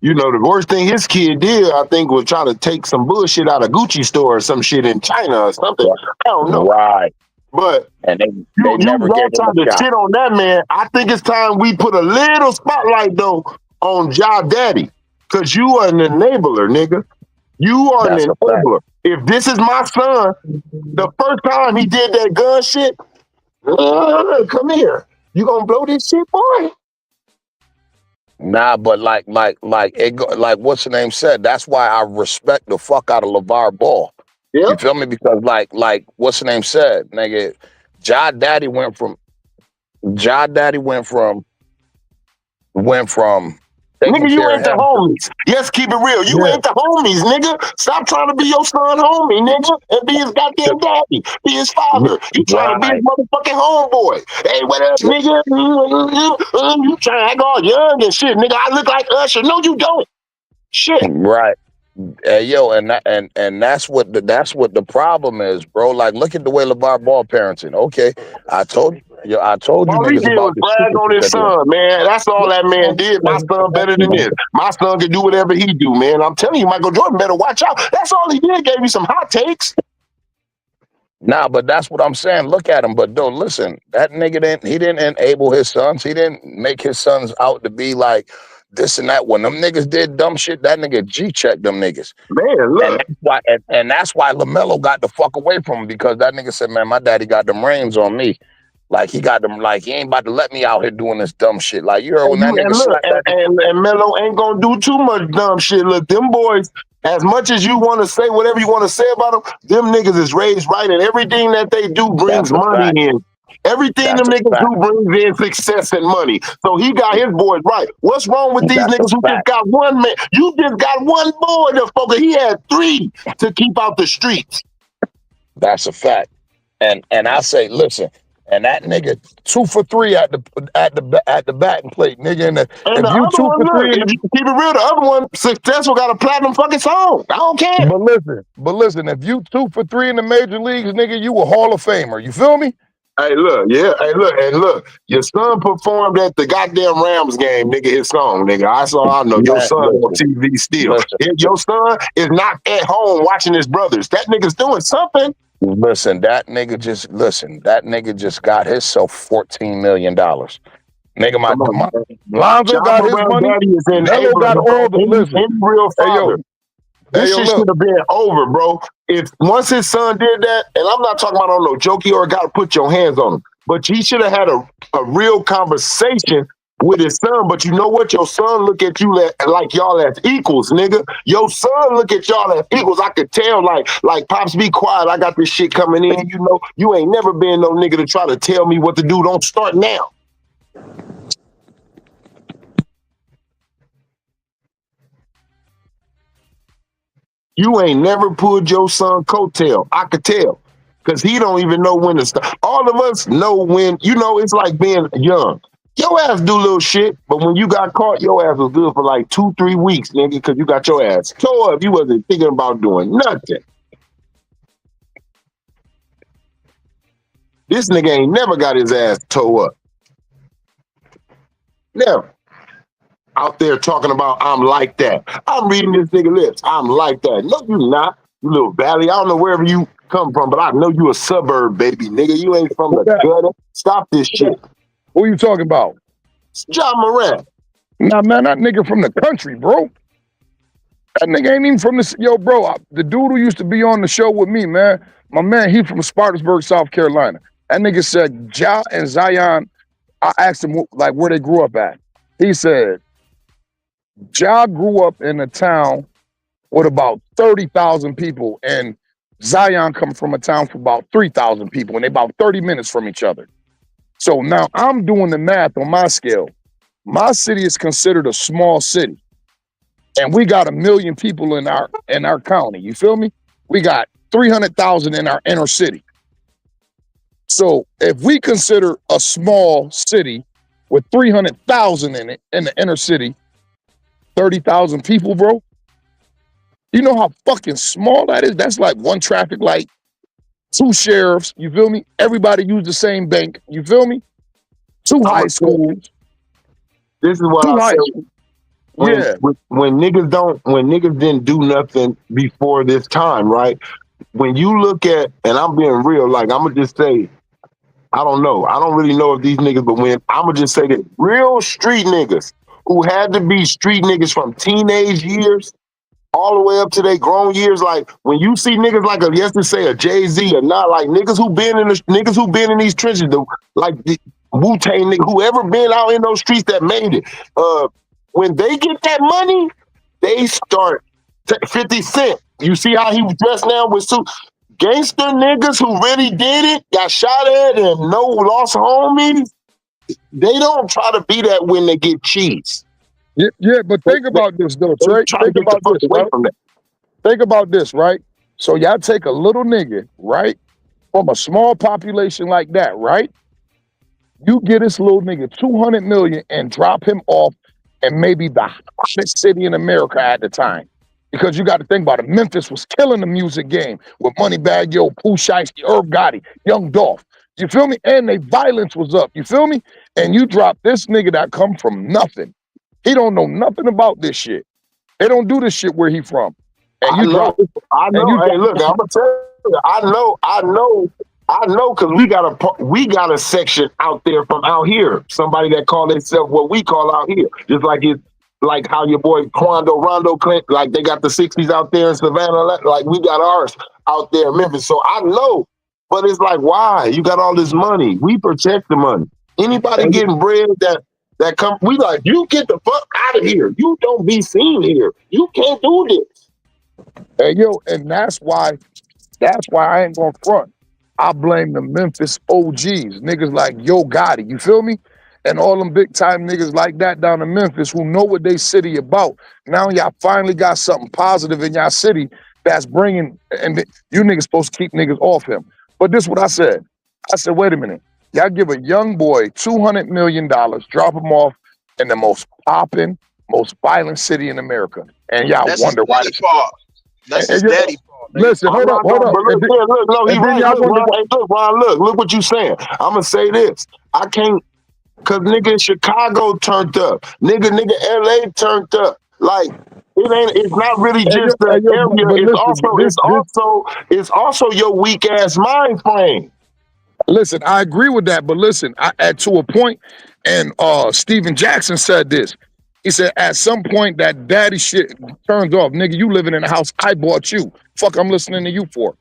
You know, the worst thing his kid did, I think, was try to take some bullshit out of Gucci store or some shit in China or something. I don't know. Right. But and they you never gave him tried to shit on that man. I think it's time we put a little spotlight, though, on Ja Daddy. Because you are an enabler, nigga. You are an enabler. If this is my son, the first time he did that gun shit, come here. You gonna blow this shit, boy? Nah, but like what's the name said? That's why I respect the fuck out of LeVar Ball. Yep. You feel me? Because like what's the name said, nigga? Ja Daddy went from. Nigga, you ain't the homies. Yes, keep it real. You ain't the homies, nigga. Stop trying to be your son homie, nigga, and be his goddamn daddy. Be his father. You trying to be his motherfucking homeboy. Hey, what up, nigga? You trying to act all young and shit, nigga. I look like Usher. No, you don't. Shit. Right. Yo, and that's what the problem is, bro. Like, look at the way LeVar Ball parenting. Okay, I told you all he did was brag on his son, man. That's all that man did. My son better than this. My son can do whatever he do, man. I'm telling you, Michael Jordan better watch out. That's all he did. Gave me some hot takes. Nah, but that's what I'm saying. Look at him. But don't listen. That nigga didn't enable his sons. He didn't make his sons out to be like this and that. When them niggas did dumb shit, that nigga G-checked them niggas. Man, look. And that's why LaMelo got the fuck away from him, because that nigga said, man, my daddy got them reins on me. Like, he got them, like, he ain't about to let me out here doing this dumb shit. Like, you heard when that nigga slapped that. And Melo ain't gonna do too much dumb shit. Look, them boys, as much as you want to say whatever you want to say about them niggas is raised right, and everything that they do brings money in. Everything them niggas do brings in success and money. So he got his boys right. What's wrong with these niggas who just got one man? You just got one boy to focus. He had 3 to keep out the streets. That's a fact. And I say, listen, and that nigga 2 for 3 at the batting plate, nigga. And if you 2 for 3, if you keep it real, the other one successful got a platinum fucking song. I don't care. But listen, if you 2 for 3 in the major leagues, nigga, you a Hall of Famer. You feel me? Hey, look, yeah. Hey, look, and look. Your son performed at the goddamn Rams game, nigga. His song, nigga. That's all I know. Your Man, son on listen, TV still. listen, If your son is not at home watching his brothers, that nigga's doing something. listen. That nigga just got himself $14 million. Nigga, Come on, my man. Lonzo John got his Morant money. daddy is Melo got enabling all the listen. any real Hey yo, father. This shit look. should have been over, bro. If once his son did that, and I'm not talking about on no jokey or got to put your hands on him, but he should have had a real conversation with his son. But you know what? Your son look at you like y'all as equals, nigga. Your son look at y'all as equals. I could tell, like Pops, be quiet. I got this shit coming in. You know, you ain't never been no nigga to try to tell me what to do. Don't start now. You ain't never pulled your son coattail. I could tell. Because he don't even know when to stop. All of us know when, you know, it's like being young. Your ass do little shit, but when you got caught, your ass was good for like 2-3 weeks, nigga, because you got your ass tore up. You wasn't thinking about doing nothing. This nigga ain't never got his ass tore up. Never. Out there talking about I'm like that. I'm reading this nigga lips. I'm like that. No, you not. You little valley. I don't know wherever you come from, but I know you a suburb, baby. Nigga, you ain't from the gutter. Stop this shit. Who you talking about? John Morant. Nah, man, that nigga from the country, bro. That nigga ain't even from the yo, bro. The dude who used to be on the show with me, man. My man, he from Spartanburg, South Carolina. That nigga said Ja and Zion. I asked him like where they grew up at. He said Ja grew up in a town with about 30,000 people, and Zion come from a town for about 3,000 people, and they about 30 minutes from each other. So now I'm doing the math on my scale. My city is considered a small city, and we got 1 million people in our county. You feel me? We got 300,000 in our inner city. So if we consider a small city with 300,000 in it in the inner city, 30,000 people, bro. You know how fucking small that is? That's like one traffic light, 2 sheriffs, you feel me? Everybody use the same bank, you feel me? 2 high schools. This is what I say. When niggas didn't do nothing before this time, right? When you look at, and I'm being real, like I'm gonna just say, I don't know. I don't really know if these niggas, but when I'm gonna just say that real street niggas who had to be street niggas from teenage years all the way up to their grown years, like when you see niggas like a Jay-Z or not, like niggas who been in these trenches, like the Wu-Tang nigga, whoever been out in those streets that made it, when they get that money, they start 50 Cent. You see how he was dressed now with suit. Gangster niggas who really did it, got shot at and lost homies, they don't try to be that when they get cheese. Yeah, but think about this though, Trey. Think about this, right? Think about this, right? So y'all take a little nigga, right, from a small population like that, right? You get this little nigga 200 million and drop him off in maybe the hottest city in America at the time. Because you got to think about it. Memphis was killing the music game with Moneybagg Yo, Pooh Shiesty, Irv Gotti, Young Dolph. You feel me? And their violence was up. You feel me? And you drop this nigga that come from nothing. He don't know nothing about this shit. They don't do this shit where he from. And you drop. I know. Hey, look, I'm gonna tell you. I know, because we got a section out there from out here. Somebody that call themselves what we call out here. Just like it's like how your boy Rondo Clint, like they got the 60s out there in Savannah, like we got ours out there in Memphis. So I know, but it's like, why? You got all this money. We protect the money. Anybody getting bread that come, we like, you get the fuck out of here. You don't be seen here. You can't do this. Hey, yo, and that's why I ain't gonna front. I blame the Memphis OGs, niggas like Yo Gotti, you feel me? And all them big time niggas like that down in Memphis who know what they city about. Now y'all finally got something positive in y'all city that's bringing, and you niggas supposed to keep niggas off him. But this is what I said. I said, wait a minute. Y'all give a young boy $200 million, drop him off in the most popping, most violent city in America. And y'all wonder why. That's And his you know, daddy fault, nigga. listen, hold up. But And look, then, yeah, look, no, he and then right. y'all Look, wonder Ron, why. hey, look, Ron, look what you saying. I'm gonna say this. I can't, cause nigga Chicago turned up. Nigga LA turned up. Like it's not really just the area. But listen, but It's also your weak ass mind frame. listen, I agree with that, but listen, at to a point, and Steven Jackson said this. He said, at some point, that daddy shit turns off. Nigga, you living in a house I bought you. Fuck, I'm listening to you for.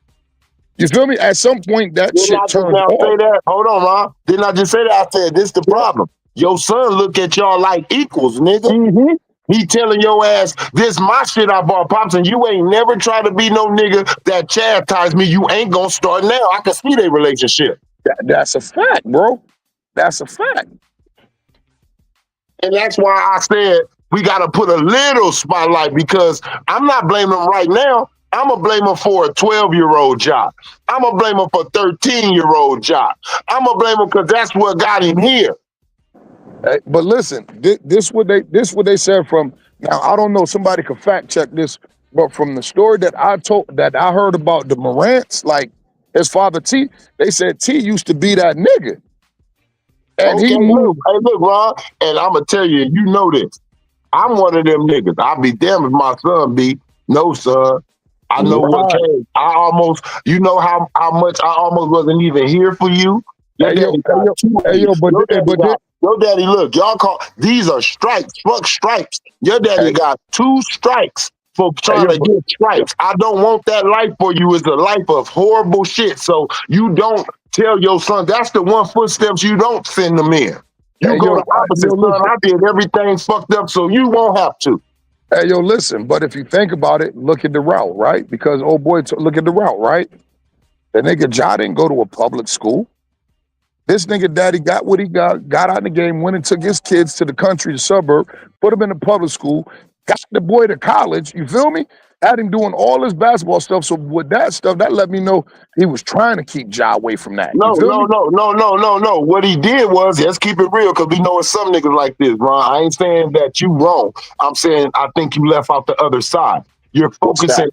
You feel me? At some point, that Didn't I shit just turns now say off. that? Hold on, Ron. Didn't I just say that? I said this the problem. Your son look at y'all like equals, nigga. Mm-hmm. He telling your ass, this my shit I bought, Pops, and you ain't never try to be no nigga that chastised me. You ain't gonna start now. I can see their relationship. That's a fact, bro. That's a fact. And that's why I said we got to put a little spotlight, because I'm not blaming them right now. I'm going to blame them for a 12-year-old job. I'm going to blame them for a 13-year-old job. I'm going to blame them because that's what got him here. Hey, but listen, this what they said from now. I don't know. Somebody could fact check this, but from the story that I heard about the Morants, like his father T, they said T used to be that nigga, and Okay, he moved. look, Ron, and I'm going to tell you, you know this. I'm one of them niggas. I'll be damned if my son be. No, son. I know what Right. came. I almost, you know how much I almost wasn't even here for you. Your daddy got two of you. Your daddy, look, y'all call, these are stripes, fuck stripes. Your daddy got 2 strikes for trying to get stripes. I don't want that life for you. It's a life of horrible shit. So you don't tell your son, that's the one footsteps you don't send them in. You go the opposite, son. I did everything fucked up so you won't have to. Hey, yo, listen, but if you think about it, look at the route, right? Because, oh boy, look at the route, right? The nigga Ja didn't go to a public school. This nigga daddy got what he got out of the game, went and took his kids to the country, the suburb, put him in a public school, got the boy to college, you feel me? Had him doing all his basketball stuff. So with that stuff, that let me know he was trying to keep Ja away from that. No. You feel me? What he did was, let's keep it real, because we know it's some niggas like this, Ron. I ain't saying that you wrong. I'm saying I think you left out the other side. You're focusing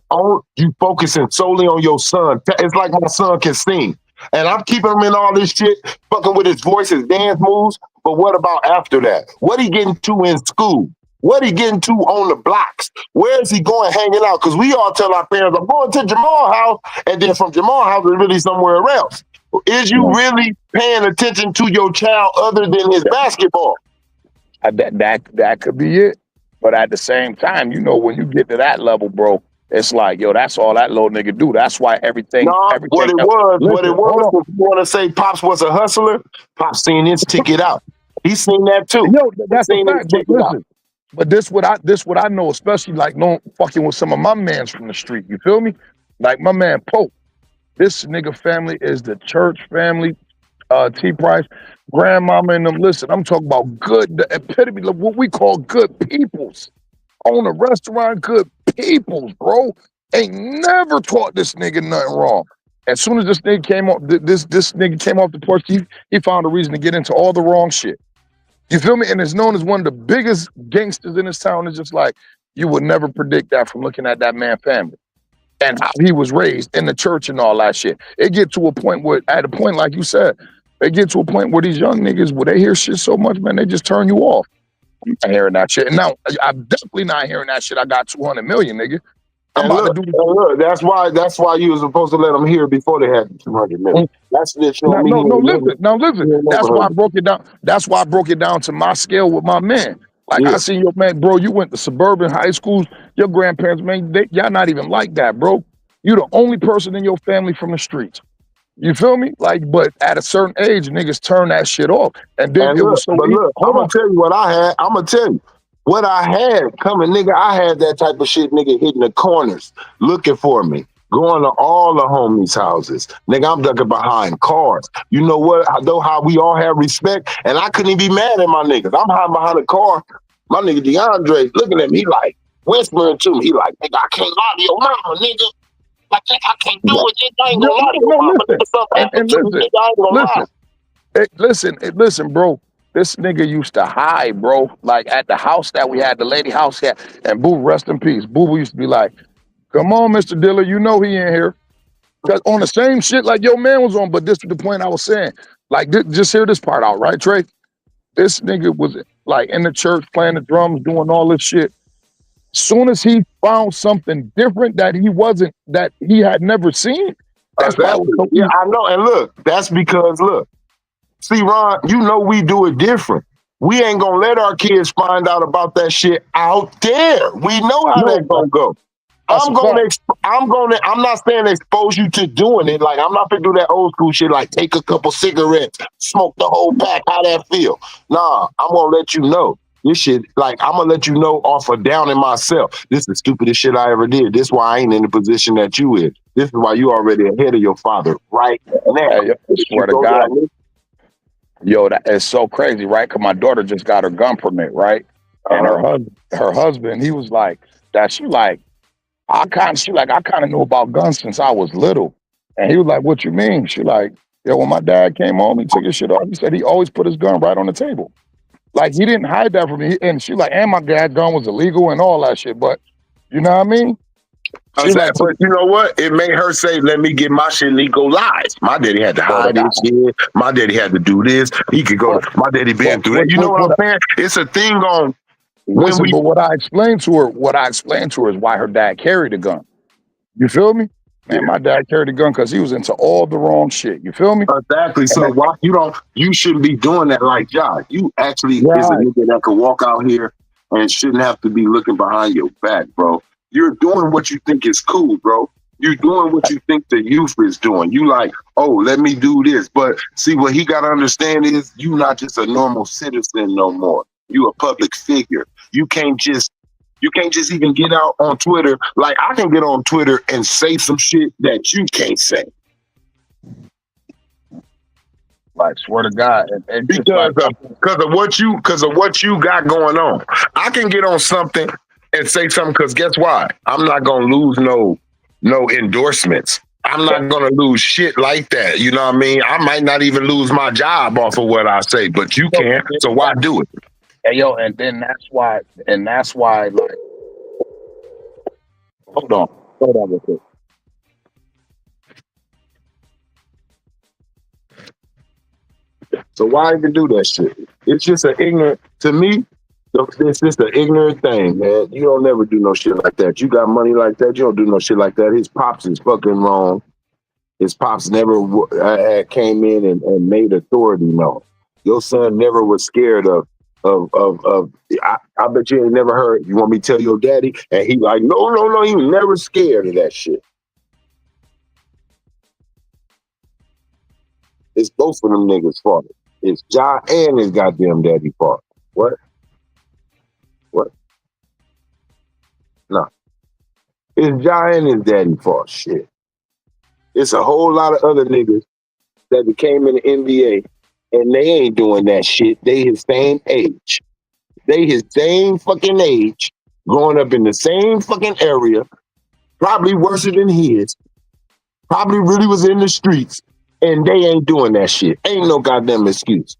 solely on your son. It's like my son can sing. And I'm keeping him in all this shit, fucking with his voice, his dance moves. But what about after that? What he getting to in school? What he getting to on the blocks? Where is he going hanging out? Because we all tell our parents, I'm going to Jamal house, and then from Jamal house, it's really somewhere else. Is you really paying attention to your child other than his basketball? That could be it. But at the same time, you know, when you get to that level, bro, it's like, yo, that's all that little nigga do. That's why everything. What it was, if you want to say Pops was a hustler, Pops seen his ticket out. He's seen that too. Yo, that's a fact. But listen, but this what I know, especially like fucking with some of my mans from the street. You feel me? Like my man Pope. This nigga family is the church family. T Price, grandmama and them. Listen, I'm talking about good, the epitome of what we call good peoples. Own a restaurant, good peoples, bro. Ain't never taught this nigga nothing wrong. As soon as this nigga came off, this nigga came off the porch, he found a reason to get into all the wrong shit. You feel me? And it's known as one of the biggest gangsters in this town. It's just like, you would never predict that from looking at that man family and how he was raised in the church and all that shit. It get to a point where, like you said, they get to a point where these young niggas, where they hear shit so much, man, they just turn you off. I'm not hearing that shit. Now, I'm definitely not hearing that shit. I got 200 million, nigga. Look, that's why you was supposed to let them hear before they had 200 million. That's the show. Listen. That's why I broke it down. That's why I broke it down to my scale with my man. Like I seen your man, bro. You went to suburban high schools. Your grandparents, man, y'all not even like that, bro. You the only person in your family from the streets. You feel me? Like, but at a certain age, niggas turn that shit off. And then was so. But look, I'm gonna tell you what I had. I'm gonna tell you. What I had coming, nigga, I had that type of shit, nigga, hitting the corners, looking for me, going to all the homies' houses. Nigga, I'm ducking behind cars. You know what? I know how we all have respect, and I couldn't even be mad at my niggas. I'm hiding behind a car. My nigga DeAndre looking at me like, whispering to me, he like, nigga, I can't lie to your mama, nigga. Like, I can't do it. I ain't gonna lie to your mama. Nigga, something happened to me, nigga, I ain't gonna lie. Listen, bro. This nigga used to hide, bro. Like at the house that we had, the lady house here, and Boo, rest in peace. Boo used to be like, Come on, Mr. Diller. You know he in here. Cause on the same shit like your man was on, but this is the point I was saying. Like, just hear this part out, right, Trey? This nigga was like in the church playing the drums, doing all this shit. Soon as he found something different that he had never seen, that's why it was so yeah, I know. And look, that's because see, Ron, you know we do it different. We ain't gonna let our kids find out about that shit out there. We know how that's gonna go. I'm not saying expose you to doing it. Like, I'm not gonna do that old school shit, like take a couple cigarettes, smoke the whole pack, how that feel. Nah, I'm gonna let you know. This shit, like, I'm gonna let you know off of down in myself. This is the stupidest shit I ever did. This is why I ain't in the position that you is. This is why you already ahead of your father right now. Hey, I swear to God. Yo, that is so crazy, right? Because my daughter just got her gun permit, right? And her husband, he was like, I kind of knew about guns since I was little. And he was like, what you mean? She like, yo, when my dad came home, he took his shit off. He said he always put his gun right on the table. Like, he didn't hide that from me. And she like, and my dad's gun was illegal and all that shit. But you know what I mean? But you know what? It made her say, let me get my shit legalized. My daddy had to hide his shit. My daddy had to do this. He could go my daddy been through that. You know what I'm saying? It's a thing on listen, but what I explained to her is why her dad carried a gun. You feel me? Man, my dad carried a gun because he was into all the wrong shit. You feel me? Exactly. So why you shouldn't be doing that like Josh. You actually is a nigga that could walk out here and shouldn't have to be looking behind your back, bro. You're doing what you think is cool, bro. You're doing what you think the youth is doing. You like, oh, let me do this. But see, what he got to understand is you not just a normal citizen no more. You a public figure. You can't just even get out on Twitter. Like, I can get on Twitter and say some shit that you can't say. Like, swear to God, because of what you got going on. I can get on something and say something because guess what? I'm not gonna lose no endorsements. I'm not gonna lose shit like that. You know what I mean? I might not even lose my job off of what I say, but you can. So why do it? Hey, yo, and then that's why, like, hold on real quick. So why even do that shit? It's just an ignorant, to me, it's just an ignorant thing, man. You don't never do no shit like that. You got money like that, you don't do no shit like that. His pops is fucking wrong. His pops never came in and made authority known. Your son never was scared of I bet you ain't never heard, you want me to tell your daddy? And he like, no, he was never scared of that shit. It's both of them niggas' fault. It's Ja and his goddamn daddy fault. What? No. It's Ja and his daddy fault. Shit. It's a whole lot of other niggas that became in the NBA and they ain't doing that shit. They his same age. They his same fucking age, growing up in the same fucking area, probably worse than his, probably really was in the streets, and they ain't doing that shit. Ain't no goddamn excuse.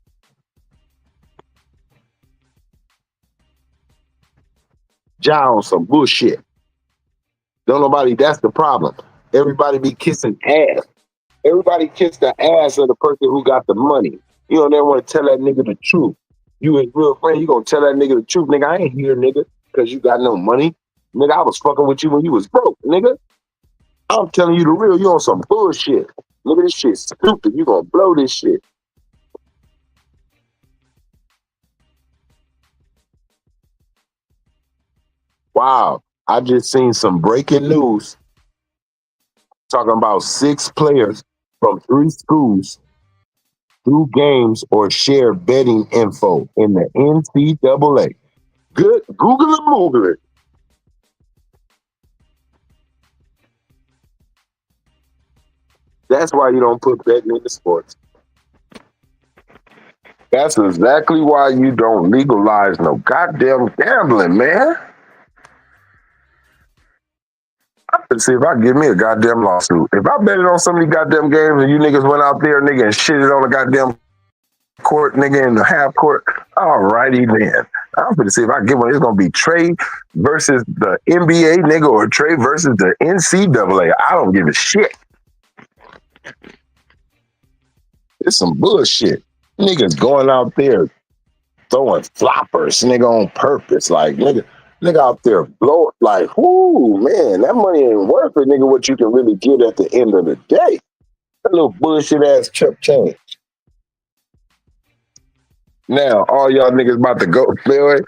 Ja on some bullshit. Don't nobody, that's the problem. Everybody be kissing ass. Everybody kiss the ass of the person who got the money. You don't never want to tell that nigga the truth. You his real friend, you gonna tell that nigga the truth. Nigga, I ain't here, nigga, because you got no money. Nigga, I was fucking with you when you was broke, nigga. I'm telling you the real, you on some bullshit. Nigga, this shit's stupid. You gonna blow this shit. Wow, I just seen some breaking news talking about 6 players from 3 schools do games or share betting info in the NCAA. Good, Google it, Google it. That's why you don't put betting in the sports. That's exactly why you don't legalize no goddamn gambling, man. I could see if I give me a goddamn lawsuit. If I betted on some of these goddamn games and you niggas went out there, nigga, and shitted on the goddamn court, nigga, in the half court, alrighty then. I'm gonna see if I can get one. It's gonna be Trey versus the NBA nigga or Trey versus the NCAA. I don't give a shit. It's some bullshit. Niggas going out there throwing floppers, nigga, on purpose. Like, nigga out there blowing, like, whoo, man, that money ain't worth it, nigga, what you can really get at the end of the day. That little bullshit ass chip change. Now, all y'all niggas about to go, man,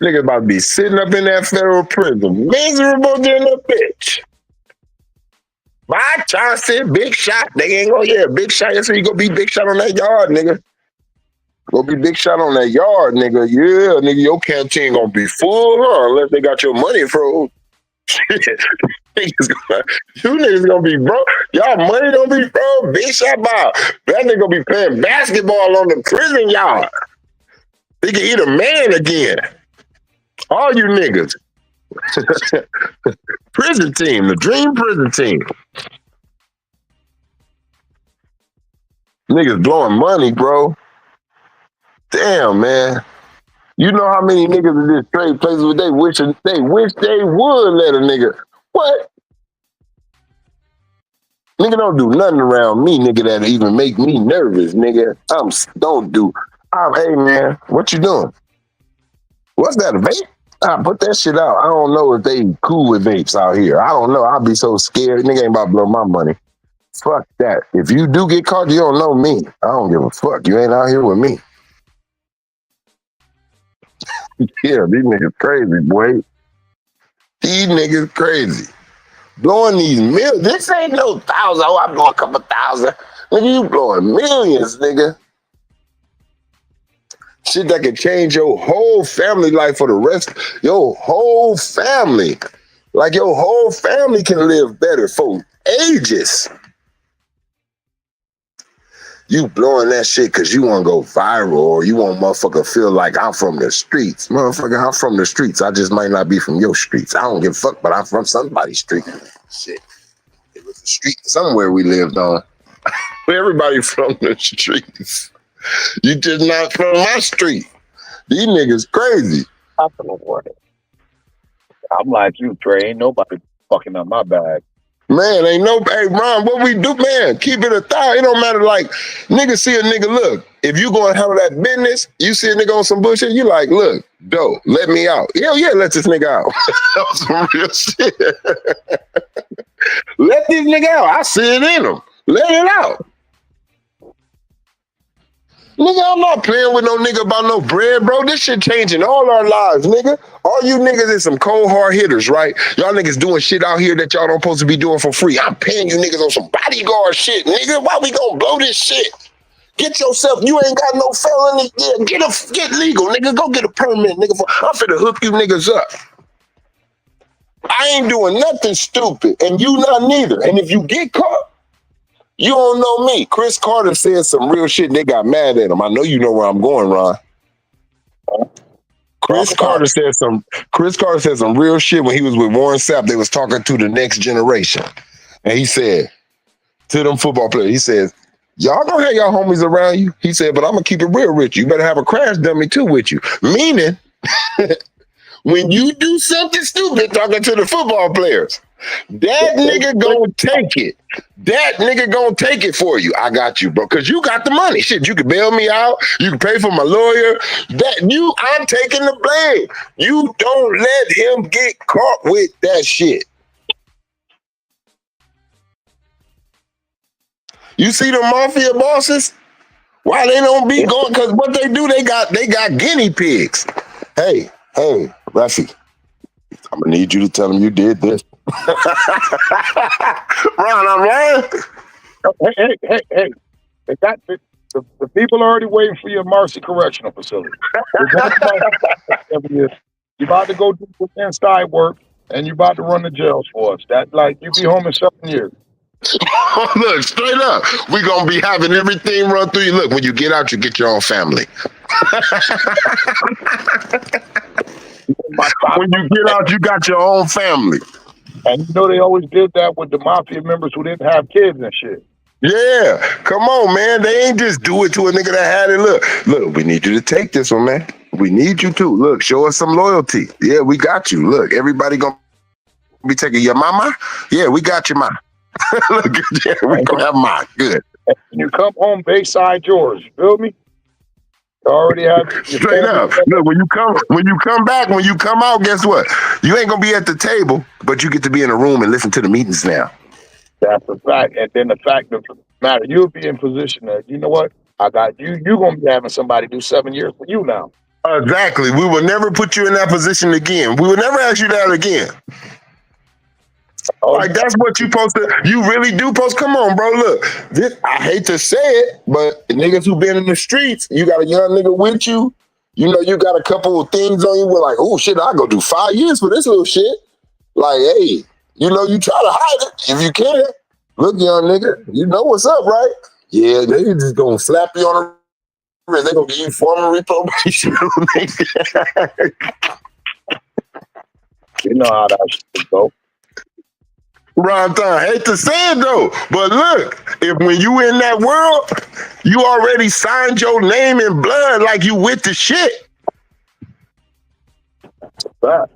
niggas about to be sitting up in that federal prison, miserable than a bitch. My child said Big Shot. They ain't gonna, yeah, Big Shot. That's where you go be Big Shot on that yard, nigga. Go be Big Shot on that yard, nigga. Yeah, nigga, your canteen gonna be full, huh? Unless they got your money froze. You niggas gonna be broke. Y'all money gonna be froze. Big Shot Bob. That nigga gonna be playing basketball on the prison yard. He can eat a man again. All you niggas. Prison team, the dream prison team. Niggas blowing money, bro. Damn, man. You know how many niggas in this trade places where they wish they would let a nigga. What? Nigga don't do nothing around me, nigga, that even make me nervous, nigga. Hey, man, what you doing? What's that, a vape? Put that shit out. I don't know if they cool with vapes out here. I don't know. I'll be so scared. Nigga ain't about to blow my money. Fuck that. If you do get caught, you don't know me. I don't give a fuck. You ain't out here with me. Yeah, these niggas crazy, boy. These niggas crazy. Blowing these millions. This ain't no thousand. Oh, I blow a couple thousand. Nigga, you blowing millions, nigga. Shit that can change your whole family life for the rest. Your whole family. Like your whole family can live better for ages. You blowing that shit because you want to go viral or you want motherfucker feel like I'm from the streets. Motherfucker, I'm from the streets. I just might not be from your streets. I don't give a fuck, but I'm from somebody's street. Shit. It was a street somewhere we lived on. Everybody from the streets. You just not from my street. These niggas crazy. I'm like you, Trey. Ain't nobody fucking up my bag. Man, hey, Ron, what we do, man, keep it 1,000. It don't matter, like, nigga see a nigga, look, if you gonna handle that business, you see a nigga on some bullshit, you like, look, dope, let me out. Hell yeah, let this nigga out. Some real shit. Let this nigga out. I see it in him. Let it out. Nigga, I'm not playing with no nigga about no bread, bro. This shit changing all our lives, nigga. All you niggas is some cold hard hitters, right? Y'all niggas doing shit out here that y'all don't supposed to be doing for free. I'm paying you niggas on some bodyguard shit, nigga. Why we gonna blow this shit? Get yourself, you ain't got no felony. Yeah, get legal, nigga. Go get a permit, nigga. I'm finna hook you niggas up. I ain't doing nothing stupid, and you not neither. And if you get caught, you don't know me. Chris Carter said some real shit and they got mad at him. I know you know where I'm going, Ron. Chris Carter said some real shit when he was with Warren Sapp. They was talking to the next generation. And he said to them football players, he says, y'all gonna have y'all homies around you. He said, but I'm gonna keep it real with you. You better have a crash dummy too with you. Meaning, when you do something stupid talking to the football players, that nigga gonna take it. That nigga gonna take it for you. I got you, bro, because you got the money. Shit, you can bail me out. You can pay for my lawyer. I'm taking the blame. You don't let him get caught with that shit. You see the mafia bosses? Why they don't be going? Because what they do, they got guinea pigs. Hey, Rafi, I'm gonna need you to tell them you did this. Ron, I'm lying. Hey. The people are already waiting for you at Marcy Correctional Facility. You're about to go do some inside work, and you're about to run the jails for us. That, like, you be home in 7 years. Look, straight up, we gonna be having everything run through you. Look, when you get out, you get your own family. When you get out, you got your own family. And you know they always did that with the mafia members who didn't have kids and shit. Yeah, come on, man. They ain't just do it to a nigga that had it. Look, we need you to take this one, man. we need you to. Look, show us some loyalty. Yeah, we got you. Look, everybody gonna be taking your mama. Yeah, we got you, ma. Look, yeah, we gonna have ma. Good. When you come home, Bayside yours. You feel me? You already have your Straight family. up. Look, when you come back, when you come out, guess what? You ain't gonna be at the table, but you get to be in a room and listen to the meetings now. That's a fact. And then the fact of the matter, you'll be in position that, you know what? I got you. You're going to be having somebody do 7 years for you now. Exactly. We will never put you in that position again. We will never ask you that again. Oh, Like, that's what you supposed to, you really do post. Come on, bro. Look, this, I hate to say it, but niggas who been in the streets, you got a young nigga with you, you know, you got a couple of things on you. We're like, oh shit, I'll go do 5 years for this little shit. Like, hey, you know, you try to hide it if you can. Look, young nigga, you know what's up, right? Yeah, they just gonna slap you on the wrist. They gonna give you formal reprobation. you know how that shit go. Ron Thon, hate to say it though, but look, if when you in that world, you already signed your name in blood like you with the shit. That.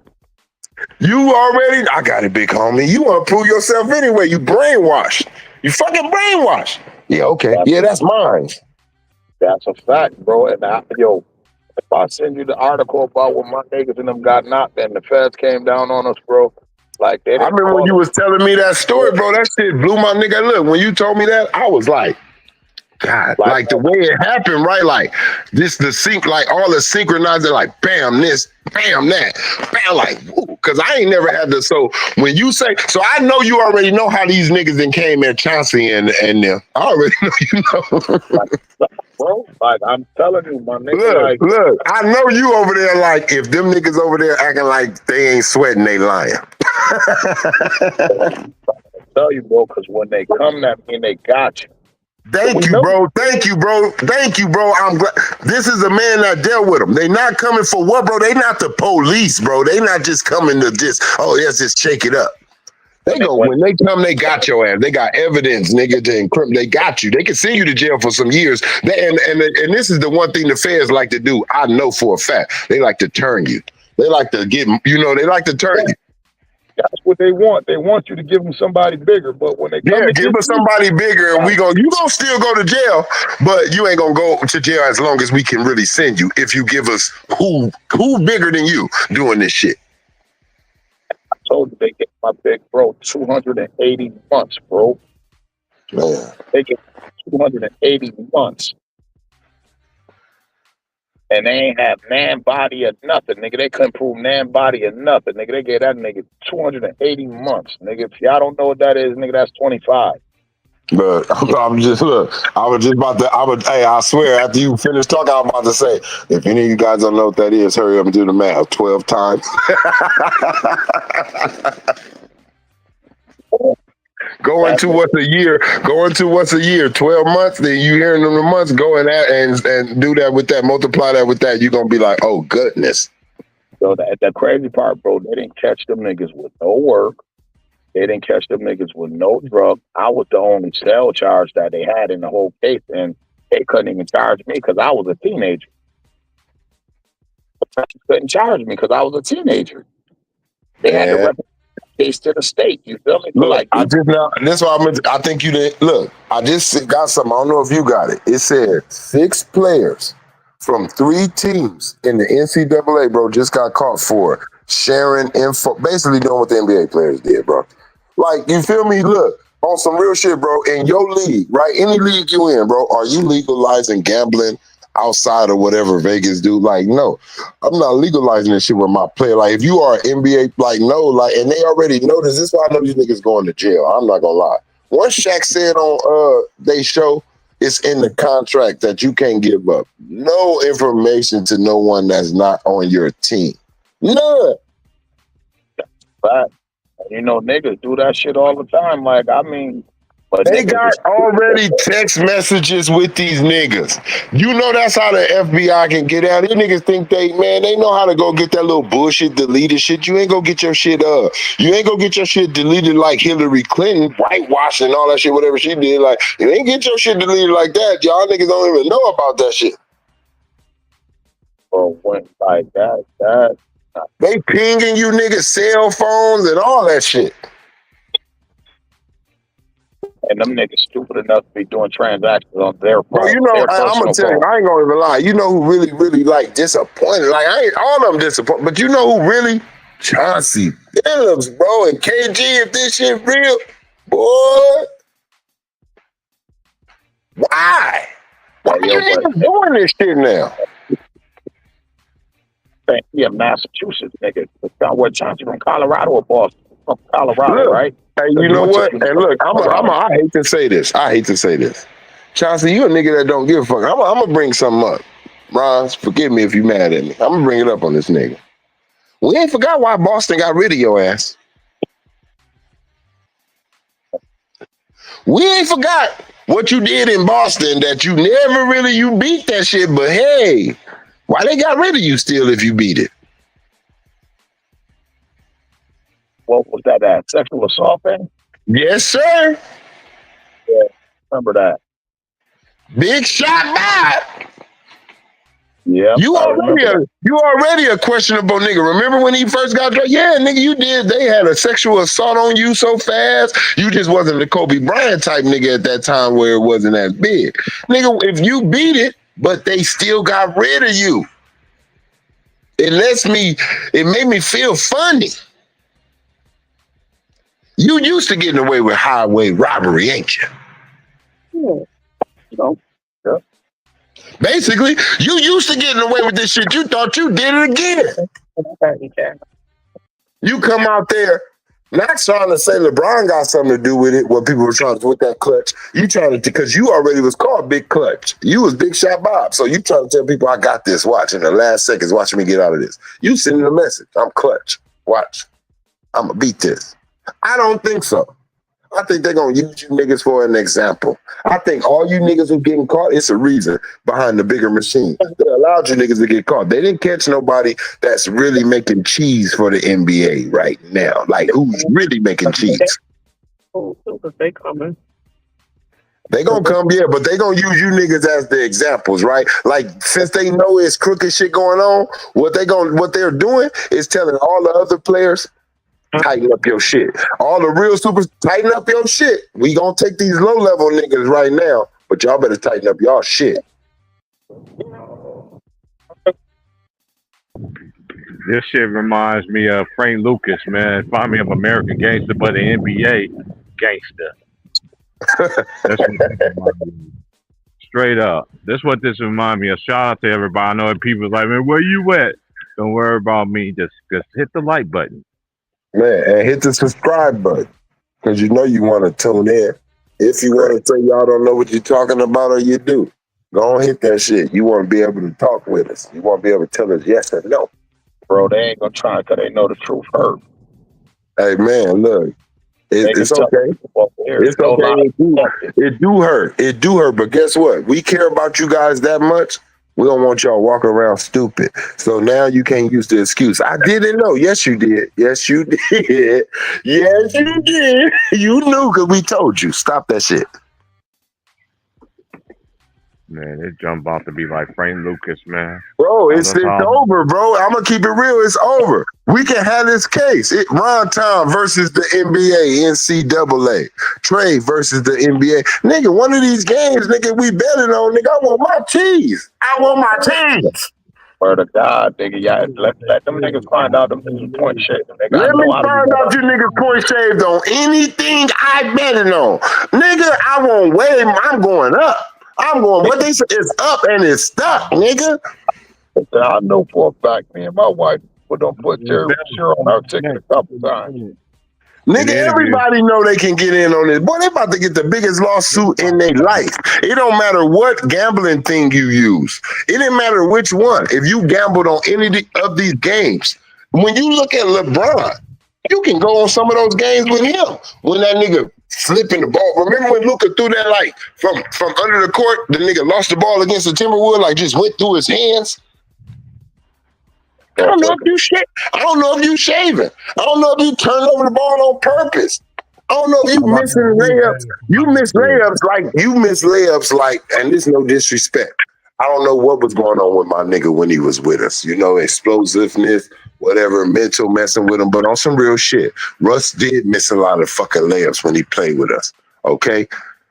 You already, I got it, big homie. You want to prove yourself anyway. You brainwashed. You fucking brainwashed. Yeah, okay. Yeah, that's mine. That's a fact, bro. And if I send you the article about when my niggas and them got knocked and the feds came down on us, bro, like they I remember when you was telling me that story, bro. That shit blew my nigga. Look, when you told me that, I was like, God, like the way it happened, right? Like this, the sync, like all the synchronizing, like bam, this, bam, that, bam, like, because I ain't never had this. So when you say, so I know you already know how these niggas then came at Chauncey and them. I already know you know. Bro, like I'm telling you, my nigga. Look, I know you over there. Like if them niggas over there acting like they ain't sweating, they lying. I tell you, bro, because when they come, that mean they got you. Thank you, bro. Thank you, bro. Thank you, bro. I'm glad. This is a man that dealt with them. They not coming for what, bro? They not the police, bro. They not just coming to just, oh, let's just shake it up. They go, when they come, they got your ass. They got evidence, nigga, to incriminate. They got you. They can send you to jail for some years. And this is the one thing the feds like to do. I know for a fact. They like to turn you. They like to get, you know, they like to turn you. That's what they want. They want you to give them somebody bigger. But when they come give us somebody bigger, and you gonna still go to jail, but you ain't gonna go to jail as long as we can really send you. If you give us who bigger than you doing this shit. I told you they get my big bro 280 months, bro. Man, they get 280 months. And they ain't have nan body or nothing, nigga. They couldn't prove nan body or nothing, nigga. They gave that nigga 280 months, nigga. If y'all don't know what that is, nigga, that's 25. But I'm just I was just about to. Hey, I swear, after you finish talking, I was about to say, if any of you guys don't know what that is, hurry up and do the math 12 times. Going to what's a year? 12 months. Then you hearing them the months. Go in that and do that with that. Multiply that with that. You're gonna be like, oh goodness. So the crazy part, bro, they didn't catch them niggas with no work. They didn't catch them niggas with no drug. I was the only cell charge that they had in the whole case, and they couldn't even charge me because I was a teenager. They couldn't charge me because I was a teenager. They had to represent the case to the state. You feel me? Look, like, I just now. That's why I think you did. Look, I just got something. I don't know if you got it. It said 6 players from 3 teams in the NCAA, bro, just got caught for sharing info, basically doing what the NBA players did, bro. Like, you feel me? Look, on some real shit, bro, in your league, right? Any league you in, bro, are you legalizing gambling outside of whatever Vegas do? Like, no, I'm not legalizing this shit with my player. Like, if you are an NBA, like, no, like, and they already know this. This is why I know these niggas going to jail. I'm not gonna lie. Once Shaq said on they show, it's in the contract that you can't give up no information to no one that's not on your team. None. But, you know, niggas do that shit all the time. Like, I mean, but they got already text messages with these niggas. You know that's how the FBI can get out. These niggas think they know how to go get that little bullshit deleted shit. You ain't gonna get your shit you ain't gonna get your shit deleted like Hillary Clinton, whitewashing all that shit, whatever she did. Like, you ain't get your shit deleted like that. Y'all niggas don't even know about that shit. bro, went like that. They pinging you niggas cell phones and all that shit. And them niggas stupid enough to be doing transactions on their phone. Bro, you know, I'm gonna tell you, I ain't gonna even lie. You know who really, really like disappointed? Like I ain't all of them disappointed, but you know who really? Chauncey Billups, bro, and KG. If this shit real, boy, why? Why you niggas doing this shit now? He a Massachusetts nigga. What Chauncey from Colorado or Boston? From Colorado, right? Hey, you know what? And look, I hate to say this. Chauncey, you a nigga that don't give a fuck. I'm gonna bring something up. Ron, forgive me if you mad at me. I'm gonna bring it up on this nigga. We ain't forgot why Boston got rid of your ass. We ain't forgot what you did in Boston, that you never really, you beat that shit, but hey, why they got rid of you still if you beat it? What was that sexual assault thing? Yes, sir. Yeah, remember that. Big shot back. Yeah. You already a questionable nigga. Remember when he first got drafted? Yeah, nigga, you did. They had a sexual assault on you so fast. You just wasn't the Kobe Bryant type nigga at that time where it wasn't as big. Nigga, if you beat it, but they still got rid of you, it made me feel funny. You used to getting away with highway robbery, ain't you? No. Yeah. Basically, you used to getting away with this shit. You thought you did it again. You come out there, not trying to say LeBron got something to do with it, what people were trying to do with that clutch. You trying to, because you already was called Big Clutch. You was Big Shot Bob. So you trying to tell people, I got this. Watch, in the last seconds, watching me get out of this. You sending a message. I'm clutch. Watch. I'm going to beat this. I don't think so. I think they're going to use you niggas for an example. I think all you niggas who getting caught, it's a reason behind the bigger machine. They allowed you niggas to get caught. They didn't catch nobody that's really making cheese for the NBA right now. Like, who's really making cheese? They coming. They gonna come, yeah, but they gonna use you niggas as the examples, right? Like, since they know it's crooked shit going on, what they're doing is telling all the other players, tighten up your shit. All the real supers, tighten up your shit. We gonna take these low-level niggas right now, but y'all better tighten up y'all shit. This shit reminds me of Frank Lucas, man. Find me of American Gangster, but the NBA gangster. That's what straight up. That's what this reminds me of. Shout out to everybody. I know people like, man, where you at? Don't worry about me. Just hit the like button. Man, and hit the subscribe button, because you know you want to tune in. If you want to say y'all don't know what you're talking about or you do, go on, hit that shit. You want to be able to talk with us. You want to be able to tell us yes or no. Bro, they ain't going to try because they know the truth hurt. Hey, man, look. It's okay. It's okay. It do hurt. It do hurt. But guess what? We care about you guys that much. We don't want y'all walking around stupid. So now you can't use the excuse. I didn't know. Yes, you did. Yes, you did. Yes, you did. You knew because we told you. Stop that shit. Man, this jump about to be like Frank Lucas, man. Bro, it's over, bro. I'm going to keep it real. It's over. We can have this case. Ron Tom versus the NBA, NCAA. Trey versus the NBA. Nigga, one of these games, nigga, we betting on, nigga, I want my cheese. I want my cheese. Word of God, nigga. Yeah, let them niggas find out them niggas point shaved. Let me find out you niggas point shaved on anything I betting on. Nigga, I won't wait. I'm going up. I'm going, what they say is up and it's stuck, nigga. I know for a fact, me and my wife don't put their share on our ticket a couple times. Nigga, everybody know they can get in on this. Boy, they about to get the biggest lawsuit in their life. It don't matter what gambling thing you use. It didn't matter which one. If you gambled on any of these games, when you look at LeBron, you can go on some of those games with him. When that nigga flipping the ball. Remember when Luka threw that like from under the court? The nigga lost the ball against the Timberwolves, like just went through his hands. I don't know if you I don't know if you shaving. I don't know if you turned over the ball on purpose. I don't know if you missing layups. You miss layups like, and this no disrespect. I don't know what was going on with my nigga when he was with us. You know, explosiveness, whatever, mental messing with him. But on some real shit, Russ did miss a lot of fucking layups when he played with us. Okay?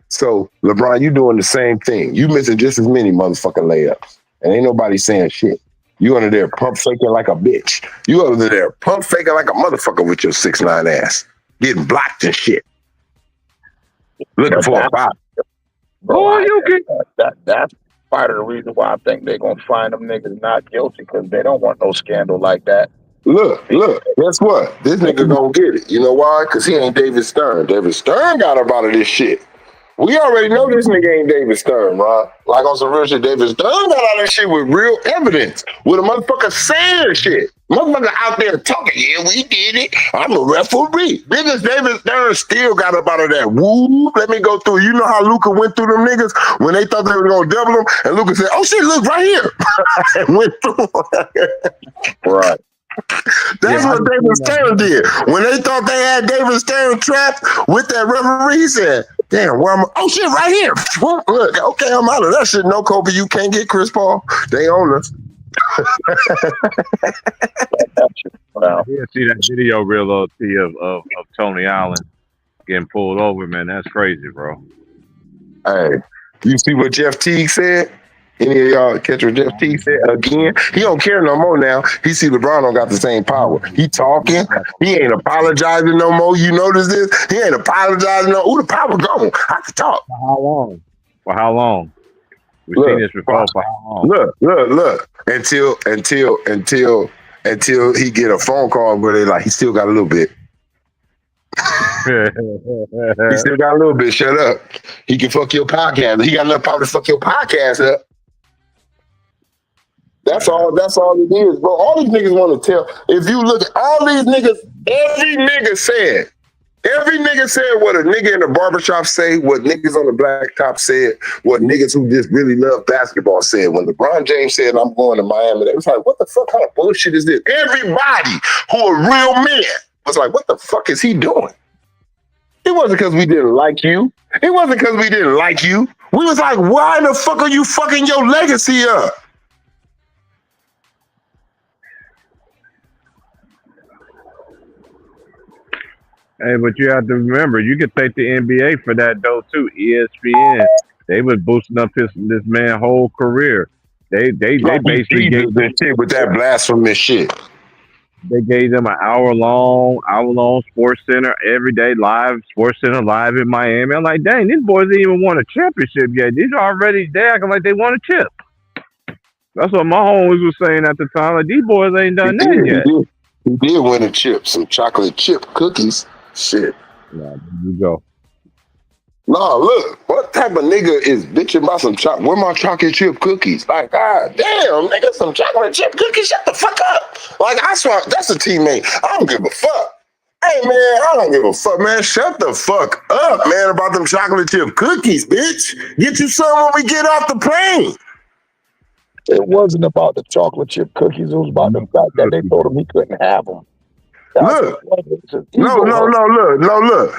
So, LeBron, you doing the same thing. You missing just as many motherfucking layups. And ain't nobody saying shit. You under there pump faking like a bitch. You under there pump faking like a motherfucker with your 6'9" ass. Getting blocked and shit. Looking for a foul. Bro, that's part of the reason why I think they're gonna find them niggas not guilty, because they don't want no scandal like that. Look, guess what? This nigga gonna get it. You know why? Because he ain't David Stern. David Stern got up out of this shit. We already know this nigga ain't David Stern, Ron. Like on some real shit, David Stern got out of this shit with real evidence. With a motherfucker saying shit. Motherfucker out there talking, yeah, we did it. I'm a referee. Niggas, David Stern still got up out of that. Woo, let me go through. You know how Luka went through them niggas when they thought they were going to double them? And Luka said, oh shit, look right here. And went through. Right. That's what David Stern did. When they thought they had David Stern trapped with that referee, he said, damn, where am I? Oh shit, right here. Look, okay, I'm out of that shit. No, Kobe, you can't get Chris Paul. They own us. Yeah, see that video real T of Tony Allen getting pulled over, man. That's crazy, bro. Hey, you see what Jeff Teague said? Any of y'all catch what Jeff Teague said again? He don't care no more now. He see LeBron don't got the same power. He talking. He ain't apologizing no more. You notice this? He ain't apologizing no. Ooh, the power gone. I can talk. For how long? For how long? We've seen this before. For how long? Look. Until he get a phone call where they like, he still got a little bit. He still got a little bit. Shut up. He can fuck your podcast. He got enough power to fuck your podcast up. That's all it is, bro. All these niggas want to tell. If you look at all these niggas, every nigga said what a nigga in the barbershop say, what niggas on the blacktop said, what niggas who just really love basketball said. When LeBron James said, I'm going to Miami, they was like, what the fuck kind of bullshit is this? Everybody who a real man was like, what the fuck is he doing? It wasn't because we didn't like you. It wasn't because we didn't like you. We was like, why the fuck are you fucking your legacy up? Hey, but you have to remember, you could thank the NBA for that though too. ESPN, they was boosting up this man's whole career. They basically gave this shit with that blasphemous shit. They gave them an hour long Sports Center every day live, Sports Center live in Miami. I'm like, dang, these boys didn't even won a championship yet. These are already they acting like they won a chip. That's what my homies was saying at the time. Like, these boys ain't done that yet. He did win a chip, some chocolate chip cookies. Shit. Yeah, there you go. Nah, look, what type of nigga is bitching about some chocolate? Where my chocolate chip cookies? Like, god damn, nigga, some chocolate chip cookies? Shut the fuck up. Like, I swear, that's a teammate. I don't give a fuck. Hey, man, I don't give a fuck, man. Shut the fuck up, man, about them chocolate chip cookies, bitch. Get you some when we get off the plane. It wasn't about the chocolate chip cookies. It was about the fact that they told him he couldn't have them. Look,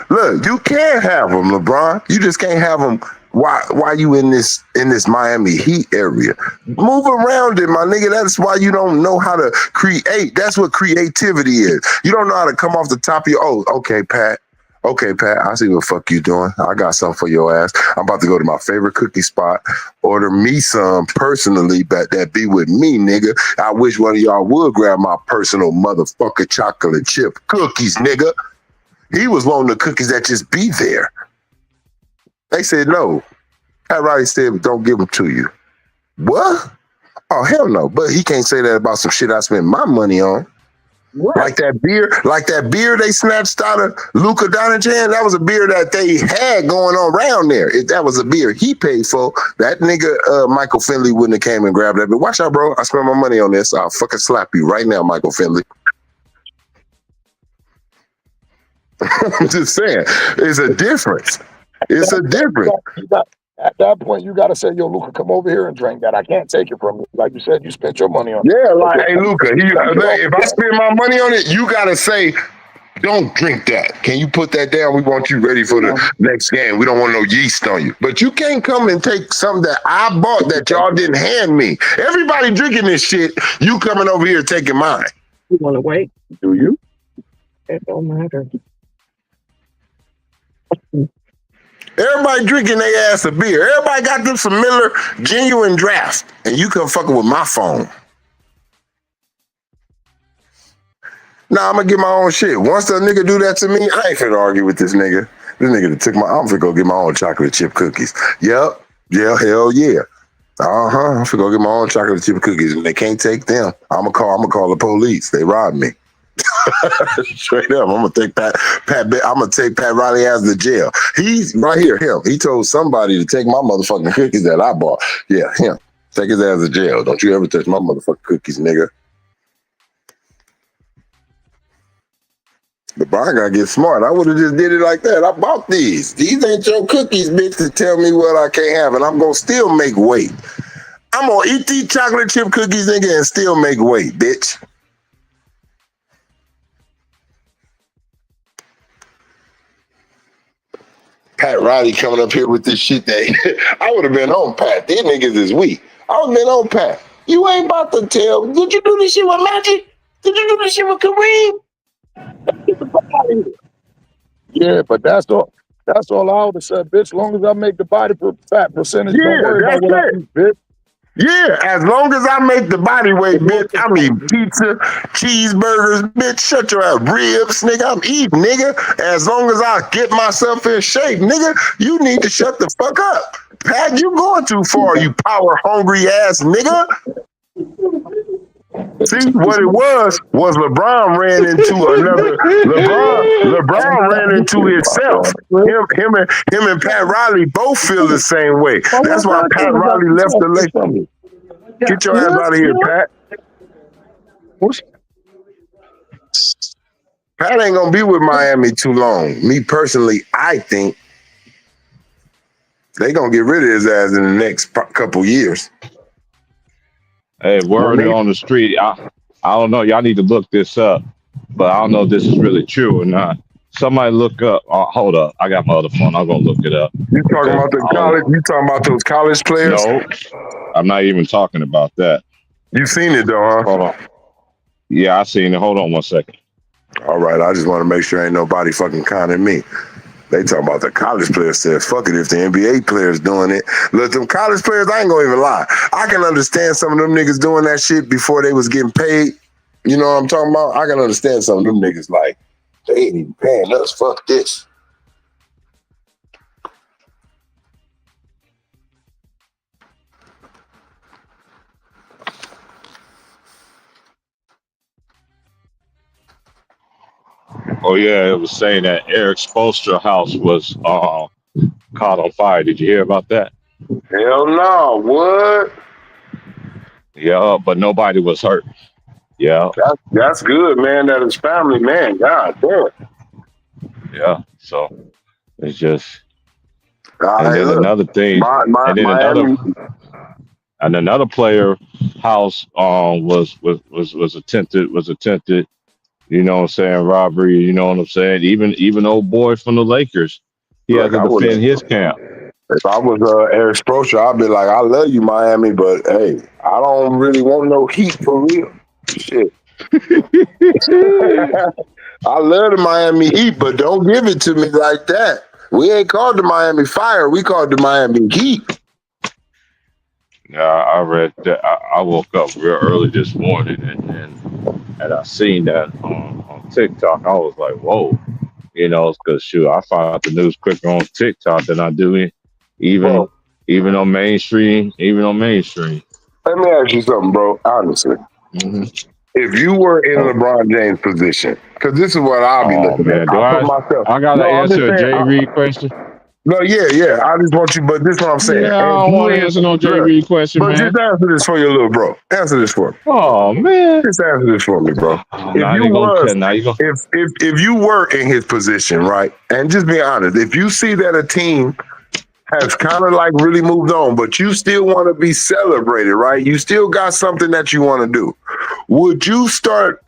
look. You can't have them, LeBron. You just can't have them. Why you in this Miami Heat area? Move around it, my nigga. That's why you don't know how to create. That's what creativity is. You don't know how to come off the top of your. Oh, okay, Pat. Okay, Pat, I see what the fuck you doing. I got something for your ass. I'm about to go to my favorite cookie spot, order me some personally, but that be with me, nigga. I wish one of y'all would grab my personal motherfucker chocolate chip cookies, nigga. He was wanting the cookies that just be there. They said no. Pat Riley said, don't give them to you. What? Oh, hell no. But he can't say that about some shit I spent my money on. What? Like that beer they snatched out of Luka Doncic. That was a beer that they had going on around there. If that was a beer he paid for, that nigga Michael Finley wouldn't have came and grabbed that. But watch out, bro. I spent my money on this. I'll fucking slap you right now, Michael Finley. I'm just saying, it's a difference. It's a difference. At that point, you got to say, yo, Luka, come over here and drink that. I can't take it from you. Like you said, you spent your money on it. Yeah, like, hey, Luka, if I spend my money on it, you got to say, Don't drink that. Can you put that down? We want you ready for the next game. We don't want no yeast on you. But you can't come and take something that I bought that y'all didn't hand me. Everybody drinking this shit. You coming over here taking mine. You want to wait? Do you? It don't matter. Everybody drinking their ass a beer. Everybody got them some Miller Genuine Draft. And you come fucking with my phone. Nah, I'm gonna get my own shit. Once a nigga do that to me, I ain't finna argue with this nigga. This nigga that took I'm finna go get my own chocolate chip cookies. Yep. Yeah, hell yeah. I'm finna go get my own chocolate chip cookies, and they can't take them. I'm gonna call the police. They robbed me. Straight up. I'm gonna take Pat Riley out of the jail. He's right here, him. He told somebody to take my motherfucking cookies that I bought. Yeah, him. Take his ass to jail. Don't you ever touch my motherfucking cookies, nigga. LeBron gotta get smart. I would have just did it like that. I bought these. These ain't your cookies, bitch, to tell me what I can't have, and I'm gonna still make weight. I'm gonna eat these chocolate chip cookies, nigga, and still make weight, bitch. Pat Riley coming up here with this shit that I would have been on Pat. These niggas is weak. I would have been on Pat. You ain't about to tell. Did you do this shit with Magic? Did you do this shit with Kareem? Yeah, but that's all I would have said, bitch. As long as I make the body fat percentage, don't worry about what I eat, bitch. Yeah, as long as I make the body weight, bitch. I mean pizza, cheeseburgers, bitch. Shut your ass, ribs, nigga. I'm eating, nigga. As long as I get myself in shape, nigga. You need to shut the fuck up, Pat. You going too far, you power hungry ass nigga. See, what it was LeBron ran into another. LeBron ran into himself. Him and Pat Riley both feel the same way. That's why Pat Riley left the Lakers. Get your ass out of here, Pat. Pat ain't gonna be with Miami too long. Me personally, I think they gonna get rid of his ass in the next couple years. Hey, word on the street. I don't know. Y'all need to look this up, but I don't know if this is really true or not. Somebody look up. Hold up. I got my other phone. I'm gonna look it up. You talking about the college? You talking about those college players? No, I'm not even talking about that. You seen it though, huh? Hold on. Yeah, I seen it. Hold on 1 second. All right. I just want to make sure ain't nobody fucking conning me. They talking about the college players says, fuck it if the NBA players doing it. Look, them college players, I ain't gonna even lie. I can understand some of them niggas doing that shit before they was getting paid. You know what I'm talking about? I can understand some of them niggas like, they ain't even paying us. Fuck this. Oh yeah, it was saying that Eric Spoelstra house was caught on fire. Did you hear about that? Hell no. What? Yeah, but nobody was hurt. Yeah. That's good, man. That is family, man. God damn. Yeah. So it's just. And then another thing. And another player house was attempted. You know what I'm saying? Robbery. You know what I'm saying? Even old boy from the Lakers, he had to defend his camp. If I was Eric Spoelstra, I'd be like, I love you, Miami, but hey, I don't really want no heat for real. Shit. I love the Miami Heat, but don't give it to me like that. We ain't called the Miami Fire. We called the Miami Heat. Yeah, I read that. I woke up real early this morning and I seen that on TikTok. I was like, whoa. You know, because shoot, I find out the news quicker on TikTok than I do even on mainstream. Let me ask you something, bro. Honestly, if you were in LeBron James' position, because this is what I'll be looking at. I gotta answer a Jay Reed question. No, yeah. I just want you, but this is what I'm saying. Yeah, I don't want to answer no Jay Reed question, but man. Just answer this for your little bro. Answer this for me. Oh man, just answer this for me, bro. If you were in his position, right, and just be honest, if you see that a team has kind of like really moved on, but you still want to be celebrated, right? You still got something that you want to do. Would you start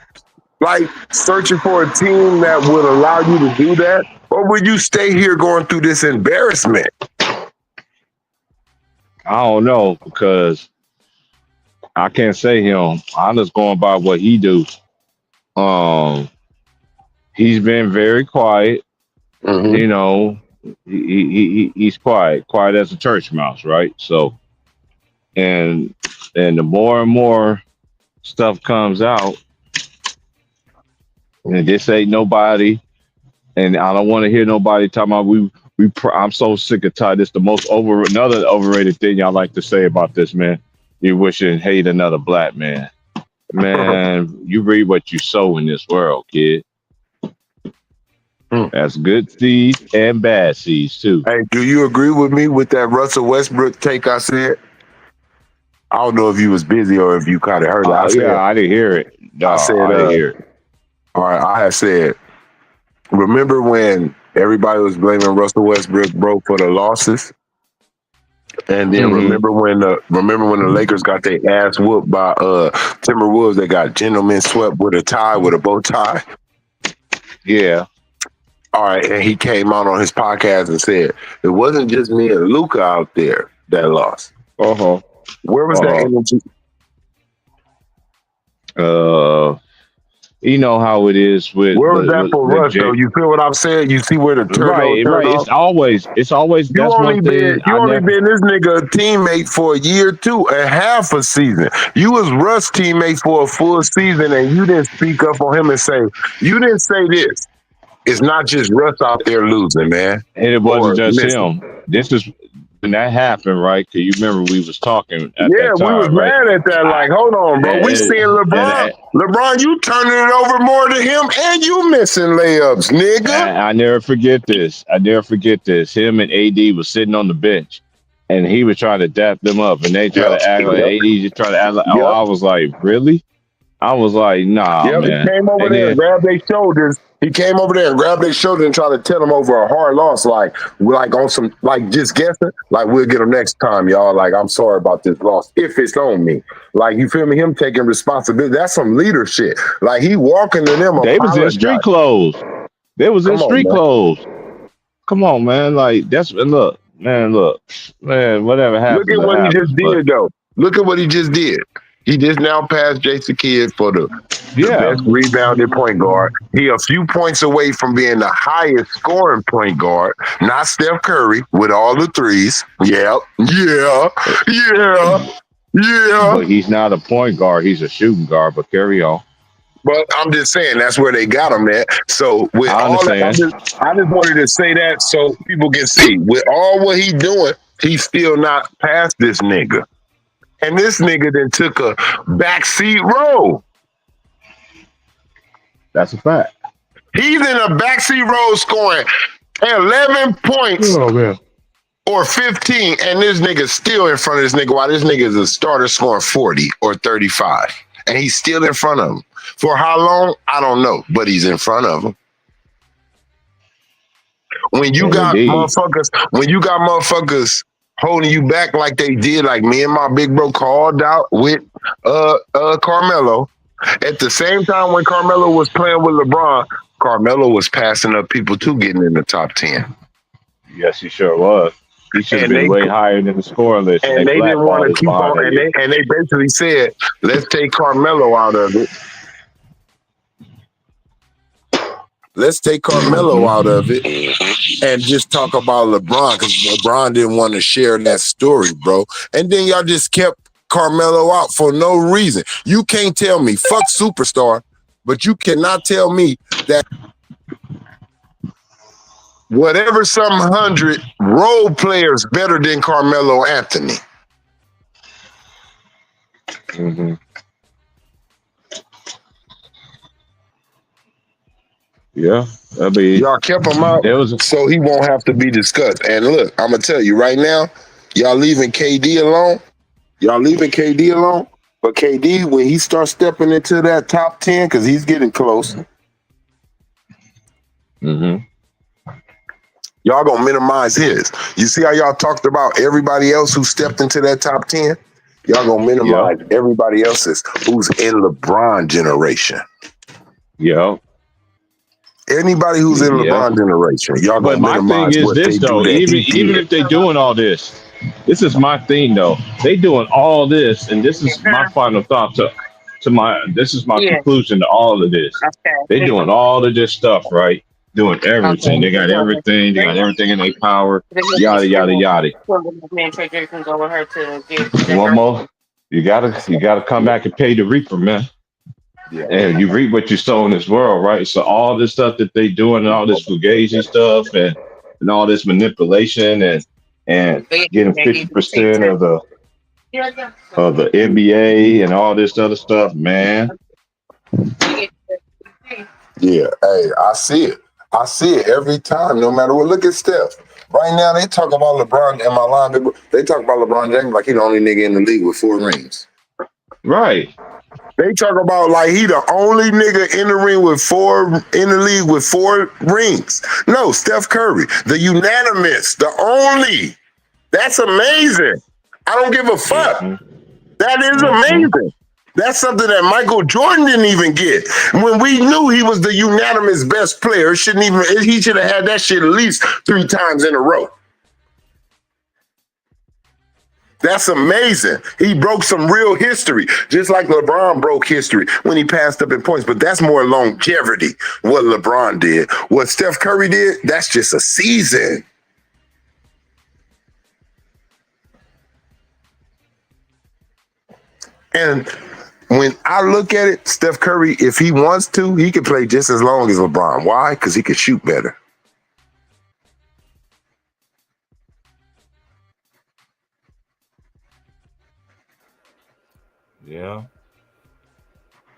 Like searching for a team that would allow you to do that, or would you stay here going through this embarrassment? I don't know because I can't say him. I'm just going by what he do. He's been very quiet. Mm-hmm. You know, he's quiet as a church mouse, right? So, and the more and more stuff comes out, and this ain't nobody, and I don't want to hear nobody talking about I'm so sick and tired. It's the most another overrated thing y'all like to say about this, man. You wish and hate another black man. Man, you read what you sow in this world, kid. That's good seeds and bad seeds too. Hey, do you agree with me with that Russell Westbrook take I said? I don't know if you was busy or if you kind of heard it. I didn't hear it. No, I didn't hear it. All right, I had said, remember when everybody was blaming Russell Westbrook, bro, for the losses? And then remember when the Lakers got their ass whooped by Timberwolves? They got gentlemen swept with a tie, with a bow tie. Yeah. All right, and he came out on his podcast and said, it wasn't just me and Luka out there that lost. Uh-huh. Where was that energy? You know how it is with. Where was that for Russ? Though you feel what I'm saying? You see where the right. It's always. You that's only been this nigga a teammate for a year, 2.5 a season. You was Russ' teammate for a full season, and you didn't speak up on him and say this. It's not just Russ out there losing, man. And it wasn't just him. This is when that happened, right? Because you remember we was talking at that time, we was mad at that. Like, hold on, bro. We seeing LeBron. LeBron, you turning it over more to him, and you missing layups, nigga. I never forget this. Him and AD was sitting on the bench, and he was trying to dap them up, and they tried to act like AD just trying to act like. Oh, I was like, really? I was like, nah, man. He came over there and grabbed their shoulders. He came over there and grabbed their shoulders and tried to tell them over a hard loss, like on some, like just guessing, like we'll get them next time, y'all. Like, I'm sorry about this loss if it's on me. Like, you feel me? Him taking responsibility. That's some leadership. Like, he walking to them. They was in street clothes. Clothes. Come on, man. Like, that's look, man. Whatever happened. Look at what he just did, though. Look at what he just did. He just now passed Jason Kidd for the best rebounded point guard. He a few points away from being the highest scoring point guard, not Steph Curry with all the threes. Yeah. But he's not a point guard. He's a shooting guard, but carry on. But I'm just saying that's where they got him at. So with all that, I just wanted to say that so people can see. With all what he doing, he's still not past this nigga. And this nigga then took a backseat role. That's a fact. He's in a backseat role scoring 11 points or 15, and this nigga's still in front of this nigga while this nigga is a starter scoring 40 or 35. And he's still in front of him. For how long? I don't know, but he's in front of him. When you got motherfuckers holding you back like they did, like me and my big bro called out with Carmelo. At the same time when Carmelo was playing with LeBron, Carmelo was passing up people too getting in the top 10. Yes, he sure was. He should have been way higher than the score list. And they didn't want to keep on, and they basically said, let's take Carmelo out of it. Let's take Carmelo out of it and just talk about LeBron, because LeBron didn't want to share that story, bro. And then y'all just kept Carmelo out for no reason. You can't tell me, fuck superstar, but you cannot tell me that whatever some 100 role players better than Carmelo Anthony. Mm-hmm. Yeah, I mean, y'all kept him out so he won't have to be discussed. And look, I'm gonna tell you right now, y'all leaving KD alone. But KD, when he starts stepping into that top 10, because he's getting close, y'all gonna minimize his. You see how y'all talked about everybody else who stepped into that top 10? Y'all gonna minimize everybody else's who's in LeBron generation. Yeah. Anybody who's in Yeah. LeBron generation, y'all But gonna my thing minimize is what they this do though, that he even did. if they doing all this is my thing though. They doing all this, and this is my final thought to my this is my Yeah. conclusion to all of this. They Okay. doing all of this stuff, right? Doing everything. They got Okay. everything, they got everything in their power, yada yada yada. Me and Trey Jerry can go with her to get One more. You gotta come back and pay the reaper, man. Yeah. And you reap what you sow in this world, right? So all this stuff that they doing, and all this fugazi stuff, and all this manipulation, and getting 50% of the NBA and all this other stuff, man. Yeah, hey, I see it. I see it every time, no matter what. Look at Steph. Right now, they talk about LeBron and my line. They talk about LeBron James like he the only nigga in the league with 4 rings. Right. They talk about like he the only nigga in the ring with 4 in the league with 4 rings. No, Steph Curry, the unanimous, the only. That's amazing. I don't give a fuck. That is amazing. That's something that Michael Jordan didn't even get. When we knew he was the unanimous best player, he should have had that shit at least 3 times in a row. That's amazing. He broke some real history, just like LeBron broke history when he passed up in points. But that's more longevity, what LeBron did. What Steph Curry did, that's just a season. And when I look at it, Steph Curry, if he wants to, he can play just as long as LeBron. Why? Because he can shoot better. Yeah.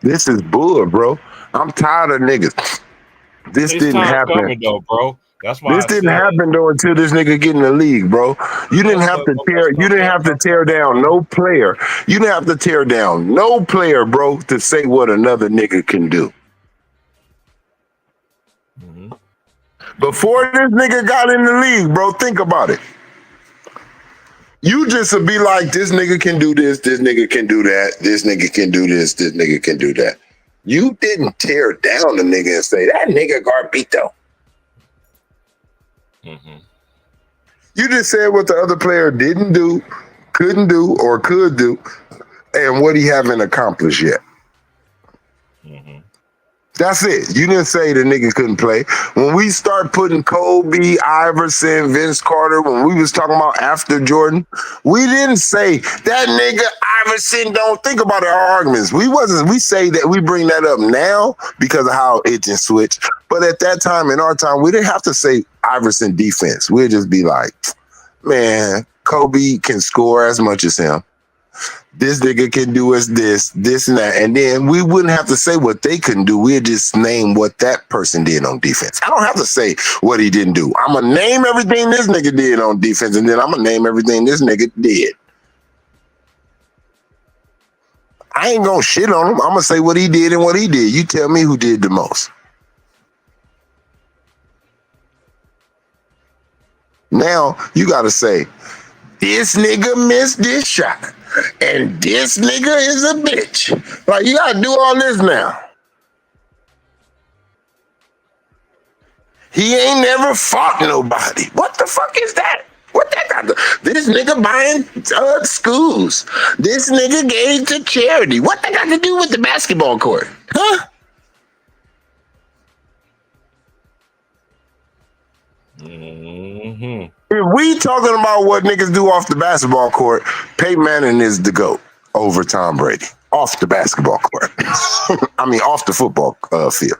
This is bull, bro. I'm tired of niggas. This His didn't time happen. coming though, bro. That's why This I didn't said, happen though until this nigga get in the league, bro. You didn't have to tear. You didn't have to tear down no player. You didn't have to tear down no player, bro, to say what another nigga can do. Before this nigga got in the league, bro, think about it. You just would be like, this nigga can do this nigga can do that, this nigga can do this nigga can do that. You didn't tear down the nigga and say, that nigga Garbito. You just said what the other player didn't do, couldn't do, or could do, and what he haven't accomplished yet. That's it. You didn't say the nigga couldn't play. When we start putting Kobe, Iverson, Vince Carter, when we was talking about after Jordan, we didn't say that nigga Iverson don't think about our arguments. We say that we bring that up now because of how it just switched. But at that time, in our time, we didn't have to say Iverson defense. We'd just be like, man, Kobe can score as much as him. This nigga can do us this and that. And then we wouldn't have to say what they couldn't do. We'd just name what that person did on defense. I don't have to say what he didn't do. I'm going to name everything this nigga did on defense, and then I'm going to name everything this nigga did. I ain't going to shit on him. I'm going to say what he did and what he did. You tell me who did the most. Now, you got to say, this nigga missed this shot. And this nigga is a bitch. Like, you gotta do all this now. He ain't never fought nobody. What the fuck is that? What that got to? This nigga buying schools. This nigga gave to charity. What that got to do with the basketball court? Huh? If we talking about what niggas do off the basketball court, Peyton Manning is the GOAT over Tom Brady. Off the basketball court. I mean, off the football field.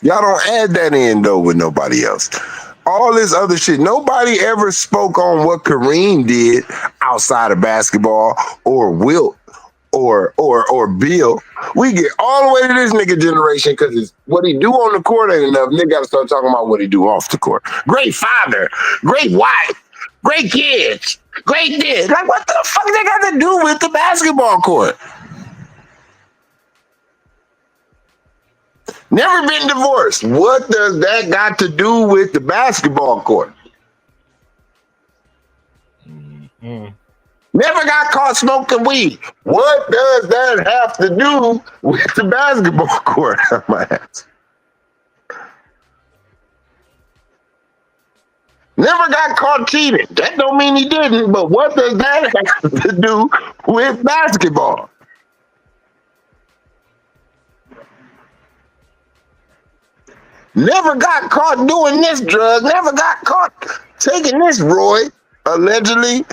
Y'all don't add that in, though, with nobody else. All this other shit, nobody ever spoke on what Kareem did outside of basketball or Wilt or Bill. We get all the way to this nigga generation because it's what he do on the court ain't enough. Nigga got to start talking about what he do off the court. Great father, great wife, great kids, great this. Like, what the fuck they got to do with the basketball court? Never been divorced. What does that got to do with the basketball court? Never got caught smoking weed. What does that have to do with the basketball court? My ass. Never got caught cheating. That don't mean he didn't, but what does that have to do with basketball? Never got caught doing this drug. Never got caught taking this Roy, allegedly.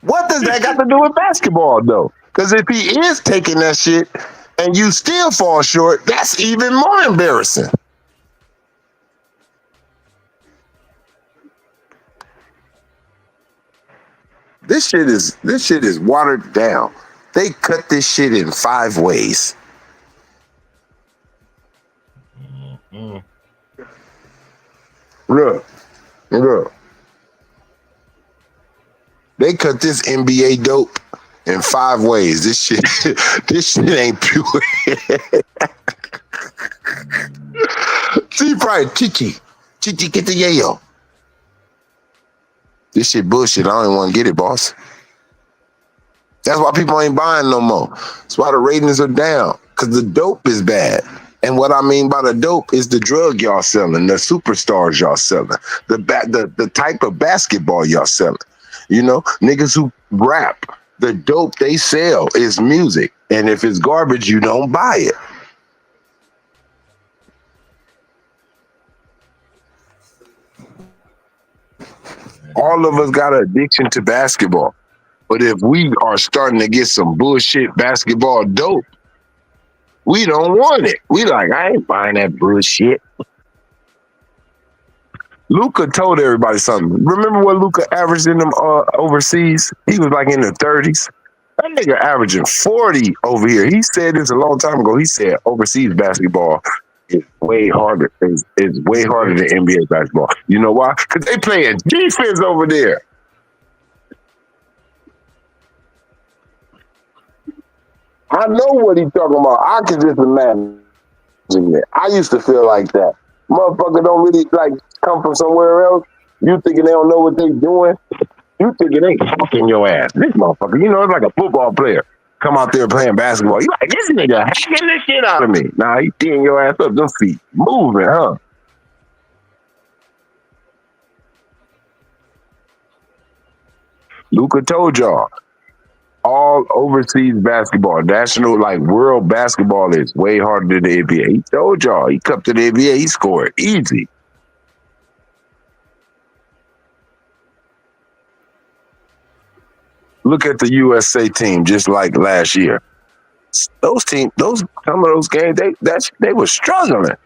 What does that got to do with basketball, though? Because if he is taking that shit and you still fall short, that's even more embarrassing. This shit is watered down. They cut this shit in 5 ways. Mm. Look. They cut this NBA dope in 5 ways. This shit ain't pure. See, probably Chichi, get the yayo. This shit bullshit. I don't even want to get it, boss. That's why people ain't buying no more. That's why the ratings are down, because the dope is bad. And what I mean by the dope is the drug y'all selling, the superstars y'all selling, the type of basketball y'all selling. You know, niggas who rap, the dope they sell is music. And if it's garbage, you don't buy it. All of us got an addiction to basketball. But if we are starting to get some bullshit basketball dope, we don't want it. We like, I ain't buying that bullshit. Luka told everybody something. Remember what Luka averaged in them overseas? He was like in the 30s. That nigga averaging 40 over here. He said this a long time ago. He said overseas basketball is way harder. It's way harder than NBA basketball. You know why? Because they playing defense over there. I know what he's talking about. I can just imagine it. I used to feel like that. Motherfucker don't really like come from somewhere else. You thinking they don't know what they doing? You thinking they fucking your ass. This motherfucker, you know, it's like a football player. Come out there playing basketball. You like, this nigga hacking this shit out of me. Nah, he teeing your ass up. Them feet moving, huh? Luka told y'all. All overseas basketball, national, like world basketball is way harder than the NBA. He told y'all, he come to the NBA, he scored easy. Look at the USA team, just like last year. Some of those games, they were struggling.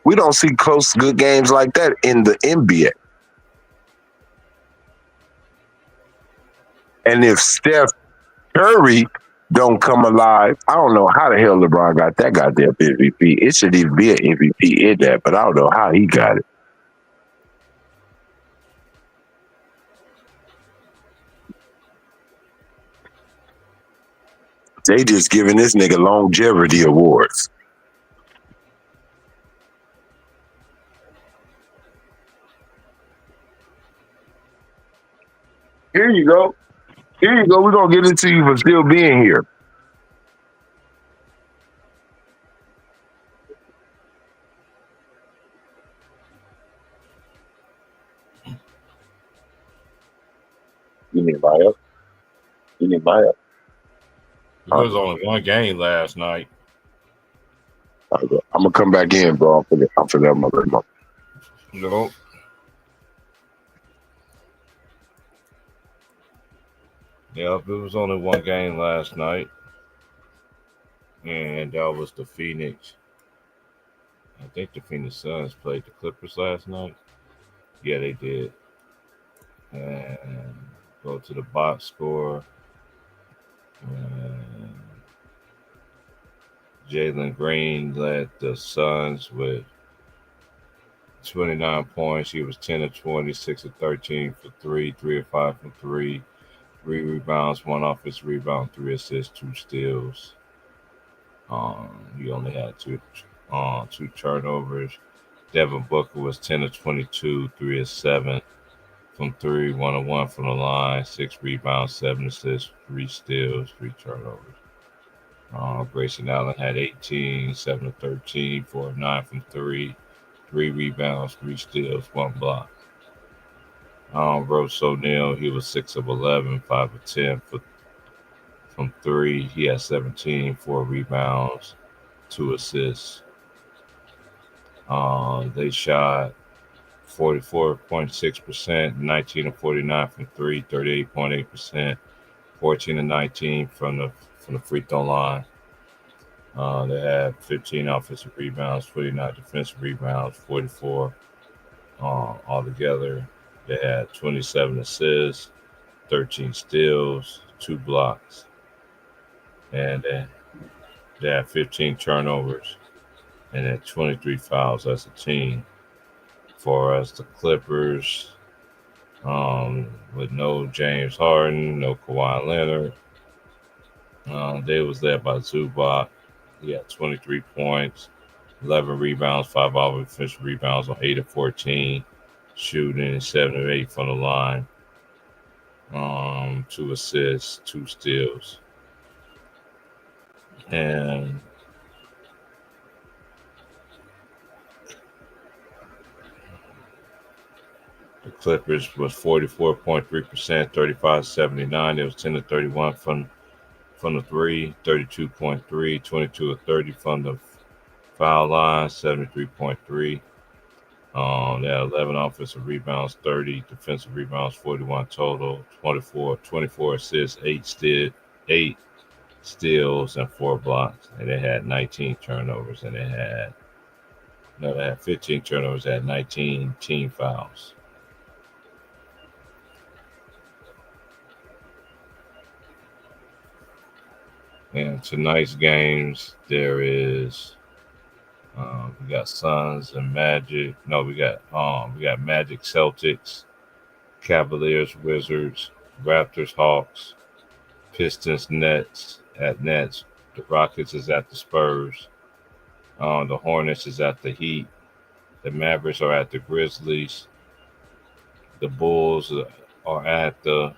We don't see close, good games like that in the NBA. And if Steph Curry don't come alive, I don't know how the hell LeBron got that goddamn MVP. It should even be an MVP in that, but I don't know how he got it. They just giving this nigga longevity awards. Here you go. We're going to get into you for still being here. You need buy up? There was only one game last night. I'm going to come back in, bro. I'm for that mother. No. Yep, it was only one game last night. And that was the Phoenix. I think the Phoenix Suns played the Clippers last night. Yeah, they did. And go to the box score. Jalen Green led the Suns with 29 points. He was 10 of 20, 6 of 13 for 3, 3 of 5 from 3. 3 rebounds, 1 offensive rebound, 3 assists, 2 steals. He only had two turnovers. Devin Booker was 10 of 22, 3 of 7 from 3, 1 of 1 from the line, 6 rebounds, 7 assists, 3 steals, 3 turnovers. Grayson Allen had 18, 7 of 13, 4 of 9 from 3, 3 rebounds, 3 steals, 1 block. Rose O'Neal, he was 6 of 11, 5 of 10 from 3. He had 17, 4 rebounds, 2 assists. They shot 44.6%, 19 of 49 from 3, 38.8%, 14 of 19 from the free throw line. They had 15 offensive rebounds, 29 defensive rebounds, 44 altogether. They had 27 assists, 13 steals, 2 blocks, and they had 15 turnovers and had 23 fouls as a team. For us, the Clippers, with no James Harden, no Kawhi Leonard, they was led by Zubac. He had 23 points, 11 rebounds, 5 offensive rebounds on 8 of 14, shooting 7 of 8 from the line, 2 assists, 2 steals. And the Clippers was 44.3%, 35-79. It was 10 of 31 from the 3, 32.3, 22 of 30 from the foul line, 73.3. They had 11 offensive rebounds, 30 defensive rebounds, 41 total, 24 assists, 8 steals, and 4 blocks. And they had 19 turnovers, and they had 15 turnovers, they had 19 team fouls. And tonight's games, there is we got Suns and Magic. No, we got Magic, Celtics, Cavaliers, Wizards, Raptors, Hawks, Pistons, Nets at Nets. The Rockets is at the Spurs. The Hornets is at the Heat. The Mavericks are at the Grizzlies. The Bulls are at the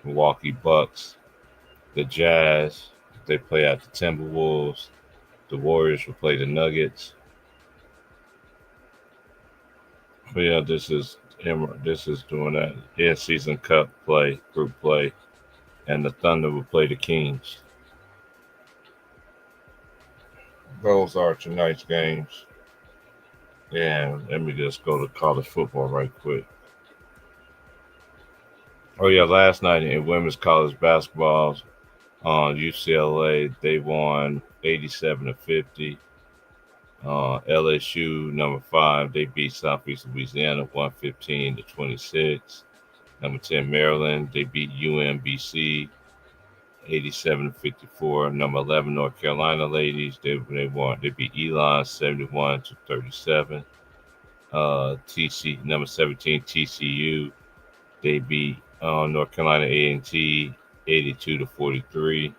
Milwaukee Bucks. The Jazz, they play at the Timberwolves. The Warriors will play the Nuggets. But yeah, this is doing that in-season cup play, group play, and the Thunder will play the Kings. Those are tonight's games. And let me just go to college football right quick. Oh yeah, last night in women's college basketball, UCLA, they won 87-50. LSU, number 5, they beat Southeast Louisiana 115-26. Number 10, Maryland, they beat UMBC 87-54. Number 11, North Carolina ladies, they beat Elon 71-37. Number 17, TCU, they beat North Carolina A&T 82-43.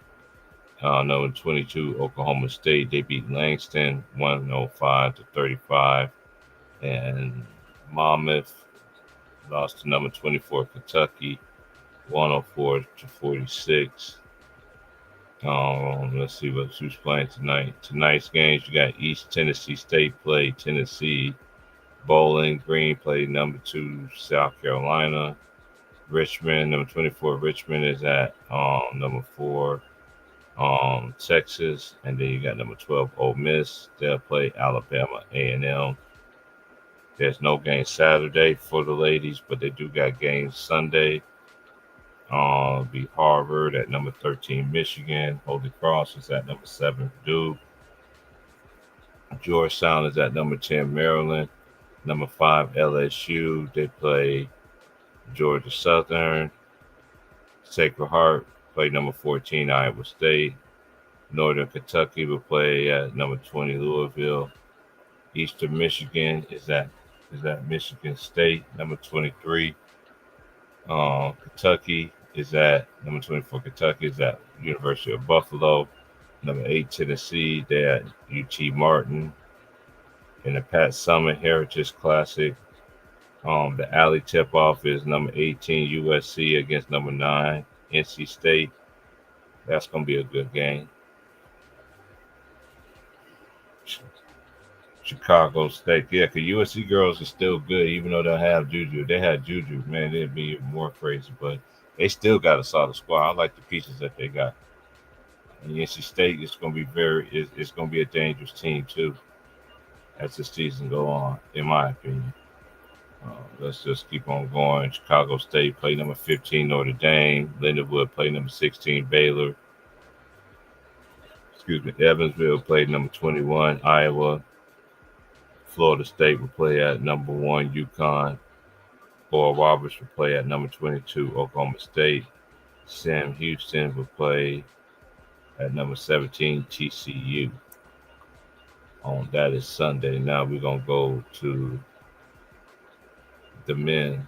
Number 22, Oklahoma State, they beat Langston 105-35. And Monmouth lost to number 24, Kentucky 104-46. Let's see who's playing tonight. Tonight's games, you got East Tennessee State play Tennessee. Bowling Green play number 2, South Carolina. Richmond, number 24, Richmond is at number 4, Texas. And then you got number 12, Ole Miss. They'll play Alabama A&M. There's no game Saturday for the ladies, but they do got games Sunday. Be Harvard at number 13, Michigan. Holy Cross is at number 7, Purdue. Georgetown is at number 10, Maryland. Number 5, LSU. They play Georgia Southern. Sacred Heart play number 14, Iowa State. Northern Kentucky will play at number 20, Louisville. Eastern Michigan is at Michigan State, number 23. Kentucky is at number 24. Kentucky is at University of Buffalo. Number 8, Tennessee, they're at UT Martin. In the Pat Summitt Heritage Classic, The alley tip off is number 18 USC against number 9 NC State. That's gonna be a good game. Chicago State, yeah, because USC girls are still good, even though they have Juju. They had Juju, man, it'd be even more crazy, but they still got a solid squad. I like the pieces that they got. And NC State is going to be it's going to be a dangerous team too as the season go on, in my opinion. Let's just keep on going. Chicago State play number 15 Notre Dame. Lindenwood play number 16 Baylor. Evansville played number 21 Iowa. Florida State will play at number 1 UConn. Oral Roberts will play at number 22 Oklahoma State. Sam Houston will play at number 17 TCU. That is Sunday. Now we're gonna go to the men.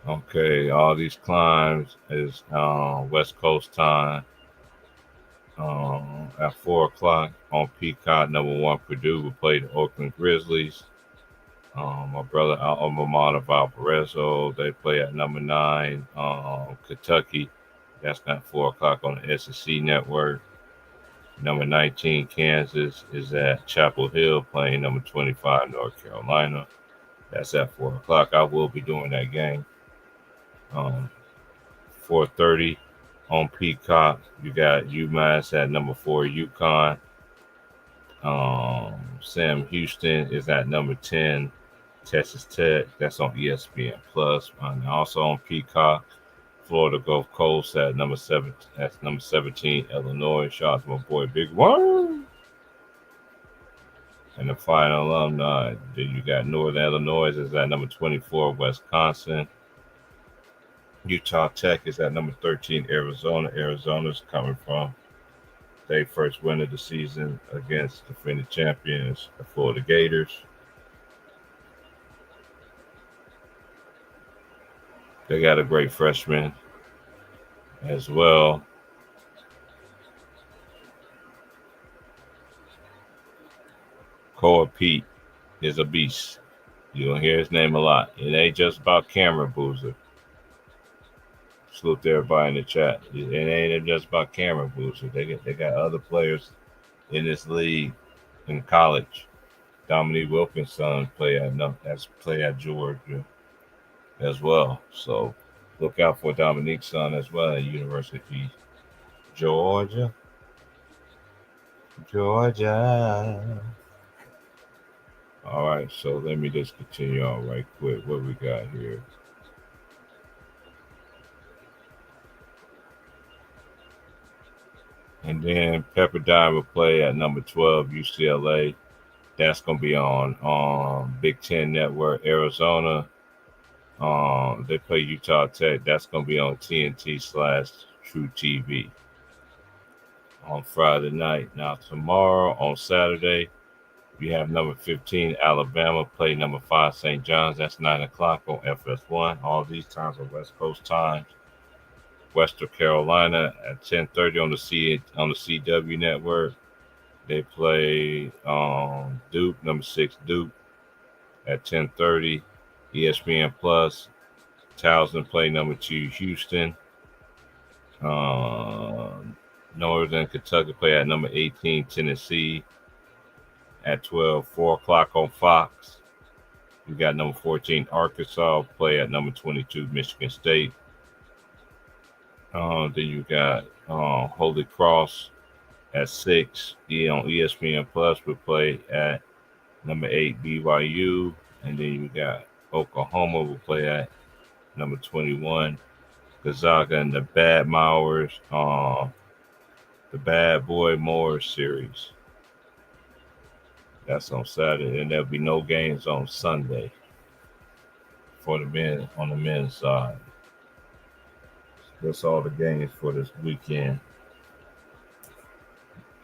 Okay, all these climbs is West Coast time. At 4 o'clock on Peacock, number 1 Purdue will play the Oakland Grizzlies. My brother alma mater Valparaiso, they play at number 9 Kentucky. That's at 4 o'clock on the SEC network. Number 19 Kansas is at Chapel Hill playing number 25 North Carolina. That's at 4 o'clock. I will be doing that game. 4:30 on Peacock, you got UMass at number 4 UConn. Sam Houston is at number 10 Texas Tech. That's on ESPN Plus. And also on Peacock, Florida Gulf Coast at number 7. That's number 17 Illinois. Shout out to my boy Big Worm. And the final alumni, then you got Northern Illinois is at number 24 Wisconsin. Utah Tech is at number 13 Arizona. Arizona's coming from their first win of the season against defending champions, the Florida Gators. They got a great freshman as well. Cole Pete is a beast. You'll hear his name a lot. It ain't just about Cameron Boozer. Salute to everybody in the chat. It ain't just about Cameron Boozer. They got other players in this league in college. Dominique Wilkinson play at Georgia as well. So look out for Dominique's son as well at University Georgia. All right, so let me just continue on right quick. What we got here? And then Pepperdine will play at number 12 UCLA. That's going to be on Big Ten Network. Arizona, they play Utah Tech. That's going to be on TNT/True TV on Friday night. Now tomorrow on Saturday, we have number 15 Alabama play number 5 St. John's. That's 9 o'clock on FS1. All these times are West Coast times. Western Carolina at 10:30 on the CW network. They play Duke, number 6 Duke at 10:30. ESPN Plus. Towson play number 2 Houston. Northern Kentucky play at number 18 Tennessee at 12. 4 o'clock on Fox. You got number 14 Arkansas play at number 22 Michigan State. Then you got Holy Cross at 6. On ESPN Plus will play at number 8 BYU. And then you got Oklahoma will play at number 21 Gonzaga and the Bad Mowers, the Bad Boy Moors series. That's on Saturday. And there'll be no games on Sunday for the men on the men's side. That's all the games for this weekend.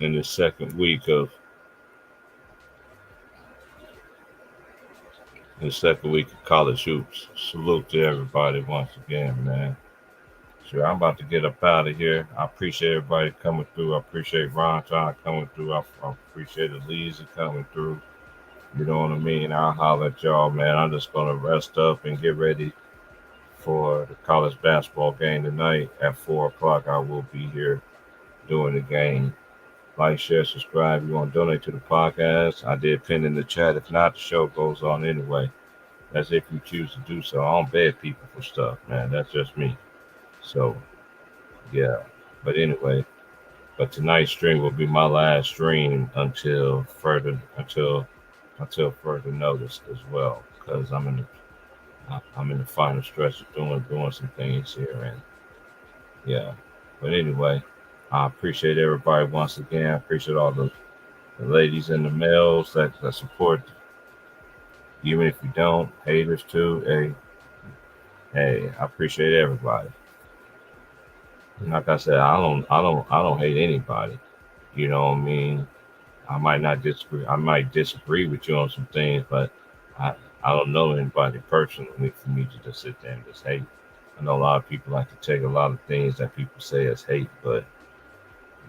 In the second week of college hoops. Salute to everybody once again, man. Sure, I'm about to get up out of here. I appreciate everybody coming through. I appreciate Ron John coming through. I appreciate Elisa coming through. You know what I mean? I'll holler at y'all, man. I'm just gonna rest up and get ready for the college basketball game tonight at 4 o'clock. I will be here doing the game. Like, share, subscribe. You want to donate to the podcast? I did pin in the chat. If not, the show goes on anyway. That's if you choose to do so. I don't beg people for stuff, man. That's just me. So, yeah. But anyway, but tonight's stream will be my last stream until further notice as well, because I'm in the final stretch of doing some things here, and yeah. But anyway, I appreciate everybody once again. I appreciate all the ladies and the males that support. Even if you don't, haters too. Hey, I appreciate everybody. And like I said, I don't hate anybody. You know what I mean? I might not disagree. I might disagree with you on some things, but I don't know anybody personally for me to just sit there and just hate. I know a lot of people like to take a lot of things that people say as hate, but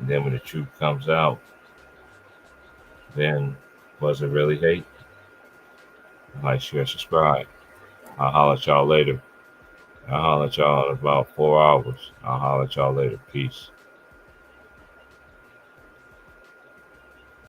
then when the truth comes out, then was it really hate? Like, share, subscribe. I'll holler at y'all later. I'll holler at y'all in about 4 hours. I'll holler at y'all later. Peace.